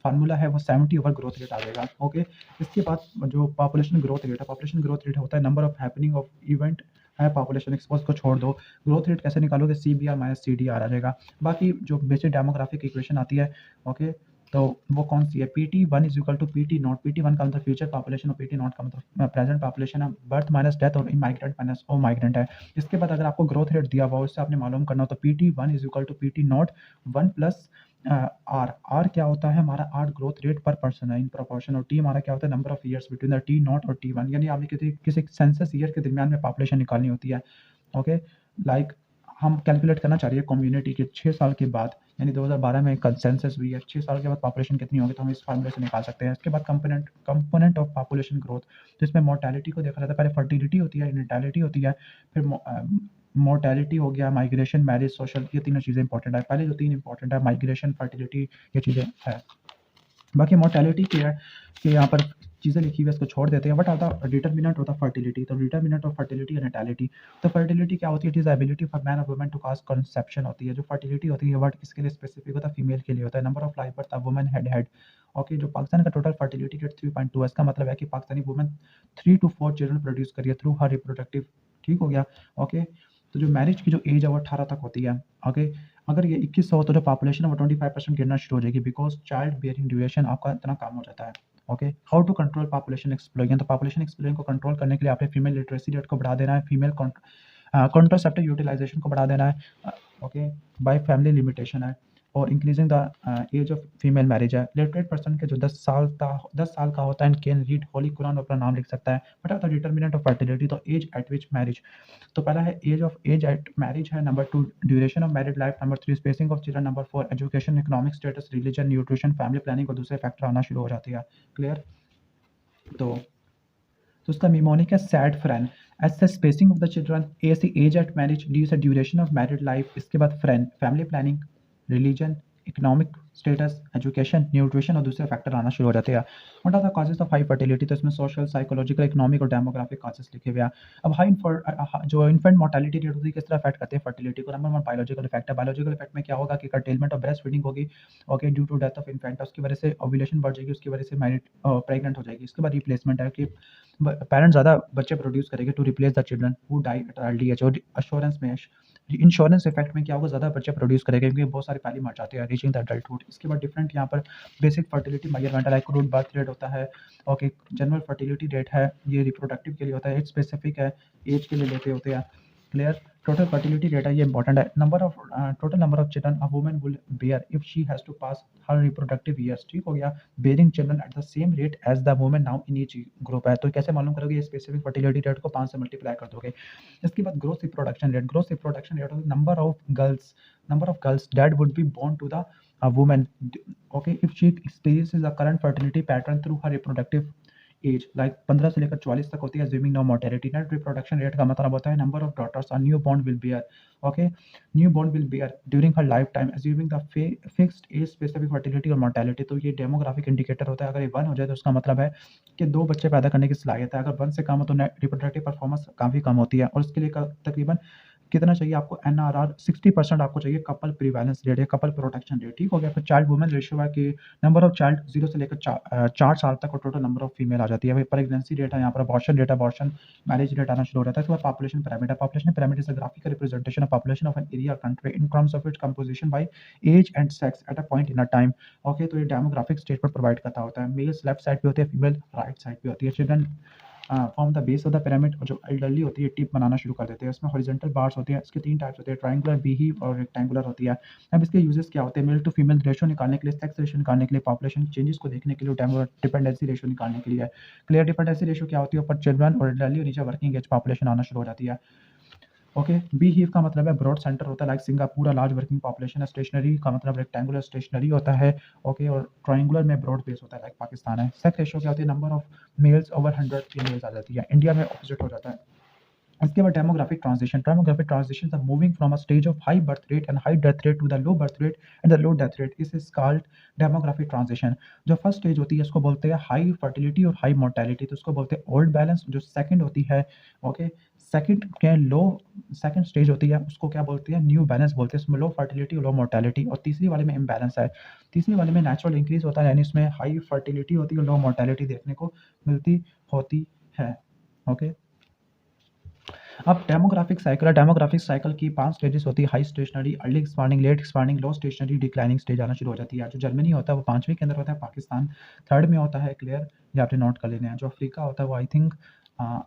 फार्मूला है वो 70 ओवर ग्रोथ रेट आ जाएगा, ओके। इसके बाद जो पॉपुलेशन ग्रोथ रेट है, पॉपुलेशन ग्रोथ रेट होता है number of happening of event है, पॉपुलेशन एक्सपोज को छोड़ दो। ग्रोथ रेट कैसे निकालोगे? CBR माइनस CDR आ जाएगा। बाकी जो बेसिक डेमोग्राफिक इक्वेशन आती है, ओके, तो वो कौन सी है? PT1 is equal to PT0। PT1 का मतलब फ्यूचर पॉपुलेशन और PT0 का मतलब प्रेजेंट पॉपुलेशन है। बर्थ माइनस डेथ और इमाइग्रेंट माइनस ओ माइग्रेंट है। इसके बाद अगर आपको ग्रोथ रेट दिया हुआ हो, उससे आपने मालूम करना हो, तो PT1 is equal to PT0 1 plus R. R क्या होता है हमारा? R growth rate per person है इन प्रोपोर्शन, और टी हमारा क्या होता है? Number of years between the T0 और T1। यानी आपने किसी सेंसस ईयर के दरमियान में पॉपुलेशन निकालनी होती है। ओके, लाइक हम कैलकुलेट करना चाह रहे हैं कम्युनिटी के 6 साल के बाद, यानी 2012 में कंसेंसस हुई है, 6 साल के बाद पॉपुलेशन कितनी होगी, तो हम इस फार्मूले से निकाल सकते हैं। इसके बाद कंपोनेंट ऑफ पॉपुलेशन ग्रोथ, तो इसमें मोर्टेलिटी को देखा जाता है। पहले फर्टिलिटी होती है, इनफर्टिलिटी होती है, फिर मोर्टेलिटी हो गया, माइग्रेशन, मैरिज, सोशल, ये तीनों चीज़ें इंपॉर्टेंट है। पहले जो 3 इंपॉर्टेंट है, माइग्रेशन, फर्टिलिटी, ये चीज़ें है। बाकी मोर्टेलिटी क्या है कि यहाँ पर चीज़ें लिखी हुई है, इसको छोड़ देते हैं। What are the determinant of the fertility? तो determinant of fertility and natality. तो फर्टिलिटी क्या होती है? It is ability for man और वुमेन टू कॉज कंसेप्शन होती है। जो फर्टिलिटी होती है वर्ड किसके लिए स्पेसिफिक होता है? फीमेल के लिए होता है। Number of life birth women had. Okay, जो पाकिस्तान का टोटल फर्टिलिटी रेट 3.2 है, इसका मतलब है कि Pakistani women 3 to 4 children produce करिए थ्रू हर रिप्रोडक्टिव। ठीक हो गया? ओके, तो जो मैरिज की जो एज है वो 18 तक होती है। ओके, अगर ये 21 हो तो जो पॉपुलेशन है वो 25% गिरना शुरू हो जाएगी, बिकॉज चाइल्ड बियरिंग ड्यूरेशन आपका इतना कम हो जाता है। Okay, how to control population explosion? तो पॉपुलेशन एक्सप्लोजन को कंट्रोल करने के लिए आपने फीमेल लिटरेसी रेट को बढ़ा देना है, फीमेल कॉन्ट्रासेप्टिव यूटिलाइजेशन को बढ़ा देना है। ओके, बाय फैमिली लिमिटेशन है, और increasing the age of female marriage है। लिटरेट पर्सन के जो 10 साल का होता है and can read holy Quran और अपना नाम लिख सकता है। But are the determinant of fertility? तो एज एट विच मैरिज। तो पहला है एज एट मैरिज है, number 2 duration of married life, number 3 spacing of children, number 4 education, economic status, religion, nutrition, family planning और दूसरे फैक्टर आना शुरू हो जाती है। क्लियर? तो उसका मिमोनिक है sad friend. S the spacing of the children, A से एज एट मैरिज, डी से ड्यूरेशन ऑफ मैरिड लाइफ, इसके बाद friend, family planning, religion, economic status, education, nutrition और दूसरे फैक्टर आना शुरू हो जाते हैं। What are the causes of high fertility? तो इसमें सोशल, साइकोलॉजिकल, इकोनॉमिक और डेमोग्राफिक कॉजेज लिखे हुए हैं। अब जो इन्फेंट मोर्टेलिटी रेट होती है किस तरह अफेक्ट करते हैं फर्टिलिटी को? नंबर 1 बायोलॉजिकल इफेक्ट है। बायोलॉजिकल इफेक्ट में क्या होगा कि कर्टेलमेंट ऑफ ब्रेस्ट फीडिंग होगी। Okay, due to death of infant, उसकी वजह से ओव्यूलेशन बढ़ जाएगी, उसकी वजह से मैरिड प्रेग्नेंट हो जाएगी। इसके बाद रिप्लेसमेंट है कि पेरेंट्स ज़्यादा बच्चे प्रोड्यूस करेंगे to replace the children who die at early age. और अश्योरेंस में इंश्योरेंस इफेक्ट में क्या होगा? ज़्यादा बच्चे प्रोड्यूस करेंगे क्योंकि बहुत सारे पहले मर जाते हैं रीचिंग द एडल्टहुड। इसके बाद डिफरेंट यहाँ पर बेसिक फर्टिलिटी मेजरमेंट है, लाइक रूट बर्थ रेट होता है। ओके, जनरल फर्टिलिटी रेट है, ये रिप्रोडक्टिव के लिए होता है, एज स्पेसिफिक है, एज के लिए लेते होते हैं। क्लियर? टोटल फर्टिलिटी रेट है, ये इंपॉर्टेंट है। Number of total number of children a woman will bear if she has to pass her reproductive years. ठीक हो गया? Bearing children at the same rate as the woman now in each group है। तो कैसे मालूम करोगे? ये specific fertility rate को 5 से मल्टीप्लाई कर दोगे। इसके बाद growth reproduction rate. Growth reproduction rate number of girls that would be born to the woman. Okay, if she experiences the current fertility pattern through her reproductive age, like 15 से लेकर 44 तक होती है, assuming no mortality. Net reproduction rate का मतलब होता है number of daughters a newborn will bear. Okay, newborn will bear during her lifetime, assuming the fixed as, specific fertility और मोर्टेलिटी। तो ये डेमोग्राफिक इंडिकेटर होता है। अगर ये 1 हो जाए तो उसका मतलब है कि 2 बच्चे पैदा करने की सलाहियत है। अगर 1 से कम हो तो रिप्रोडक्टिव परफॉर्मेंस काफ़ी कम होती है, और इसके लिए तकरीबन कितना चाहिए आपको? एनआरआर 60% आपको चाहिए, कपल प्रीवैलेंस रेट या कपल प्रोटेक्शन रेट। ठीक हो गया? फिर चाइल्ड वुमेन रेशियो है कि नंबर ऑफ चाइल्ड 0 से लेकर 4 साल तक, और टोटल नंबर ऑफ फीमेल आ जाती है। फिर प्रेगनेंसी रेट है, यहाँ पर abortion rate, abortion marriage rate आना शुरू हो जाता है। इसके बाद पॉपुलेशन पिरामिड है। Population pyramid is a graphical representation of population of an area country in terms of its composition by age and sex at a point in a time. Okay, तो ये डेमोग्राफिक स्टेट पर provide करता होता है। Mails left side पे होते हैं, female right side पे होती है। Children form the base of the pyramid, और जो एल्डरली होती है टिप बनाना शुरू कर देते हैं। इसमें हॉरिजॉन्टल बार्स होते हैं, इसके 3 टाइप्स होते हैं, ट्रायंगुलर, बीहीव और रेक्टेंगुलर होती है। अब इसके यूजेस क्या होते हैं? मेल टू फीमेल रेशियो निकालने के लिए, सेक्स रेशियो निकालने के लिए, पॉपुलेशन चेंजेस को देखने के लिए, डिपेंडेंसी रेशियो निकालने के लिए। क्लियर? डिपेंडेंसी रेशियो क्या होती है? ऊपर चिल्ड्रन और एल्डरली, और नीचे वर्किंग एज पॉपुलेशन आना शुरू हो जाती है। ओके, बी हीव का मतलब है ब्रॉड सेंटर होता है, like Singapore, large working population है। स्टेशनरी का मतलब रेक्टेंगुलर स्टेशनरी होता है। ओके, और ट्रायंगुलर में ब्रॉड बेस होता है, लाइक पाकिस्तान है। सेक्स रेशियो क्या होती है? Number of males over 100 females आ जाती है। इंडिया में ऑपोजिट हो जाता है। इसके बाद demographic transition the moving from a stage of high birth rate and high death rate to the low birth rate and the low death rate, this is called demographic transition. जो first stage होती है इसको बोलते हैं high fertility और high mortality, तो उसको बोलते हैं ओल्ड बैलेंस। जो सेकंड होती है, ओके, सेकंड के लो सेकंड स्टेज होती है उसको क्या बोलते हैं? न्यू बैलेंस बोलते हैं। इसमें लो फर्टिलिटी और लो मोर्टेलिटी, और तीसरी वाले में इम्बैलेंस है। तीसरी वाले में नेचुरल इंक्रीज होता है, यानी इसमें हाई फर्टिलिटी होती है और लो मोर्टेलिटी देखने को मिलती होती है। ओके, अब डेमोग्राफिक साइकिल की 5 स्टेजेस होती है। High stationary, early expanding, late expanding, low stationary, declining stage आना शुरू हो जाती है। जो जर्मनी होता है वो 5वीं के अंदर होता है, पाकिस्तान 3rd में होता है, क्लियर, ये आपने नोट कर लेना है। जो अफ्रीका होता है वो आई थिंक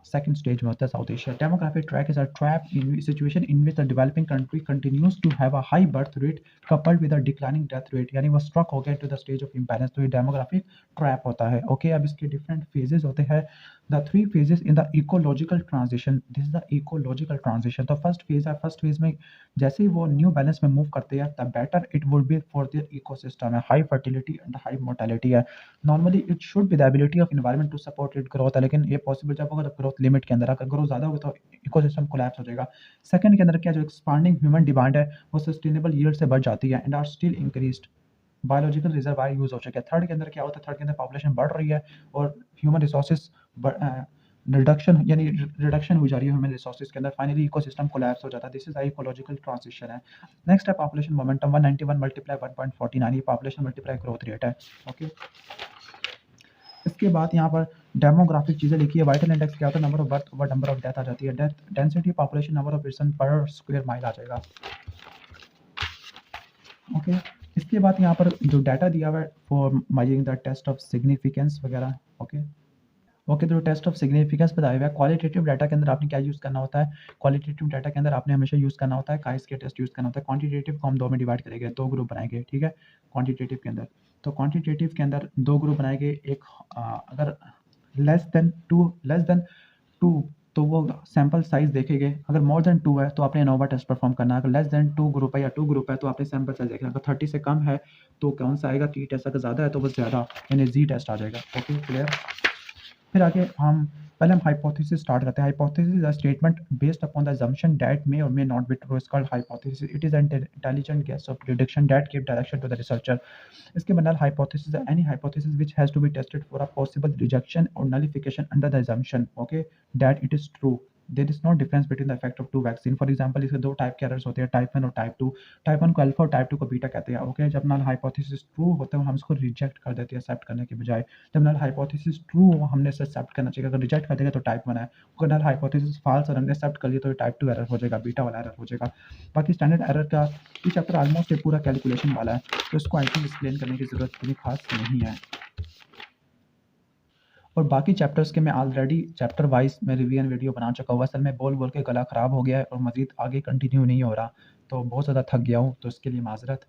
सेकंड स्टेज में होता है, South Asia. Demographic trap is a trap in situation in which the developing country continues to have a high birth rate coupled with a declining death rate, यानी वो stuck हो गया to the stage of imbalance, तो ये demographic trap होता है। Okay, अब इसके डिफरेंट फेजेस होते हैं। The 3 phases in the ecological transition. This is the ecological transition. तो फर्स्ट फेज में जैसे ही वो न्यू बैलेंस में मूव करते हैं, the better it would be for the ecosystem है। High fertility and high mortality है। Normally it should be the ability of environment to support it growth है, लेकिन ये पॉसिबल जब होगा जब ग्रोथ लिमिट के अंदर, अगर ग्रोथ ज़्यादा होगा तो इकोसिस्टम कोलैप्स हो जाएगा। सेकंड के अंदर क्या, जो एक्सपांडिंग ह्यूमन डिमांड है वो सस्टेनेबल यील्ड से बढ़ जाती है and are still increased, biological reservoir use हो चुके हैं। थर्ड के अंदर क्या होता है, थर्ड के अंदर पॉपुलेशन बढ़ रही है और ह्यूमन रिसोर्सेज रिडक्शन, यानी रिडक्शन हो जा रही है ह्यूमन रिसोर्सेज के अंदर। फाइनली इकोसिस्टम कोलैप्स हो जाता है। दिस इज इकोलॉजिकल ट्रांजिशन है। नेक्स्ट है पॉपुलेशन मोमेंटम, 191 मल्टीप्लाई 1.49, ये पॉपुलेशन मल्टीप्लाई ग्रोथ रेट है। ओके, इसके बाद यहाँ पर डेमोग्राफिक चीज़ें लिखी है। वाइटल इंडेक्स क्या होता है, number of birth over number of death आ जाती है। Death density population number of person per square mile आ जाएगा। ओके, इसके बाद यहाँ पर जो डाटा दिया हुआ है for measuring the test of significance okay. ओके, तो टेस्ट ऑफ सिग्निफिकेंस बताया हुआ है। क्वालिटेटिव डाटा के अंदर आपने क्या यूज़ करना होता है, क्वालिटेटिव डाटा के अंदर आपने हमेशा यूज़ करना होता है काइस टेस्ट यूज़ करना होता है। क्वांटिटेटिव को हम 2 में डिवाइड करेंगे, 2 ग्रुप बनाएंगे, ठीक है, क्वांटिटेटिव के अंदर। तो क्वांटिटेटिव के अंदर 2 ग्रुप बनाएंगे। एक अगर लेस देन टू तो वो सैंपल साइज देखेंगे। अगर मोर देन 2 है तो आपने एनोवा टेस्ट परफॉर्म करना है। अगर लेस देन 2 ग्रुप है या 2 ग्रुप है तो आपने सैंपल साइज देखना है। अगर 30 से कम है तो कौन सा आएगा, टी टेस्ट। अगर ज़्यादा है तो वो ज़्यादा, यानी जी टेस्ट आ जाएगा। Okay, clear. फिर आगे हम हाइपोथेसिस स्टार्ट करते हैं। Hypothesis is a statement based upon the assumption that may or may not be true is called hypothesis. It is an intelligent guess or prediction that give direction to the researcher. इसके बाद hypothesis है any hypothesis which has to be tested for a possible rejection or nullification under the assumption, okay, that it is true. There is no difference between the effect of two vaccine. For example, इसके 2 type के errors होते हैं, type 1 और type 2। Type 1 को alpha और type 2 को beta कहते हैं। ओके, जब नल हाइपोथेसिस ट्रू होता है हम इसको रिजेक्ट कर देते हैं एक्सेप्ट करने के बजाय। जब नल हाइपोथेसिस ट्रू हो हमने इसे एक्सेप्ट करना चाहिए। अगर रिजेक्ट कर देगा तो टाइप 1 है। अगर नल हाइपोथेसिस फॉल्स और हमने एक्सेप्ट कर लिया तो टाइप 2 एरर हो जाएगा, बीटा वाला एरर हो जाएगा। बाकी स्टैंडर्ड एरर का ये चैप्टर ऑलमोस्ट एक पूरा कैलकुलेशन वाला है, तो इसको आई थिंक एक्सप्लेन करने की ज़रूरत इतनी खास नहीं है। और बाकी चैप्टर्स के मैं ऑलरेडी चैप्टर वाइज मैं रिवीजन वीडियो बना चुका हूँ। असल में बोल बोल के गला ख़राब हो गया है और मज़ीद आगे कंटिन्यू नहीं हो रहा, तो बहुत ज़्यादा थक गया हूँ, तो इसके लिए माज़रत।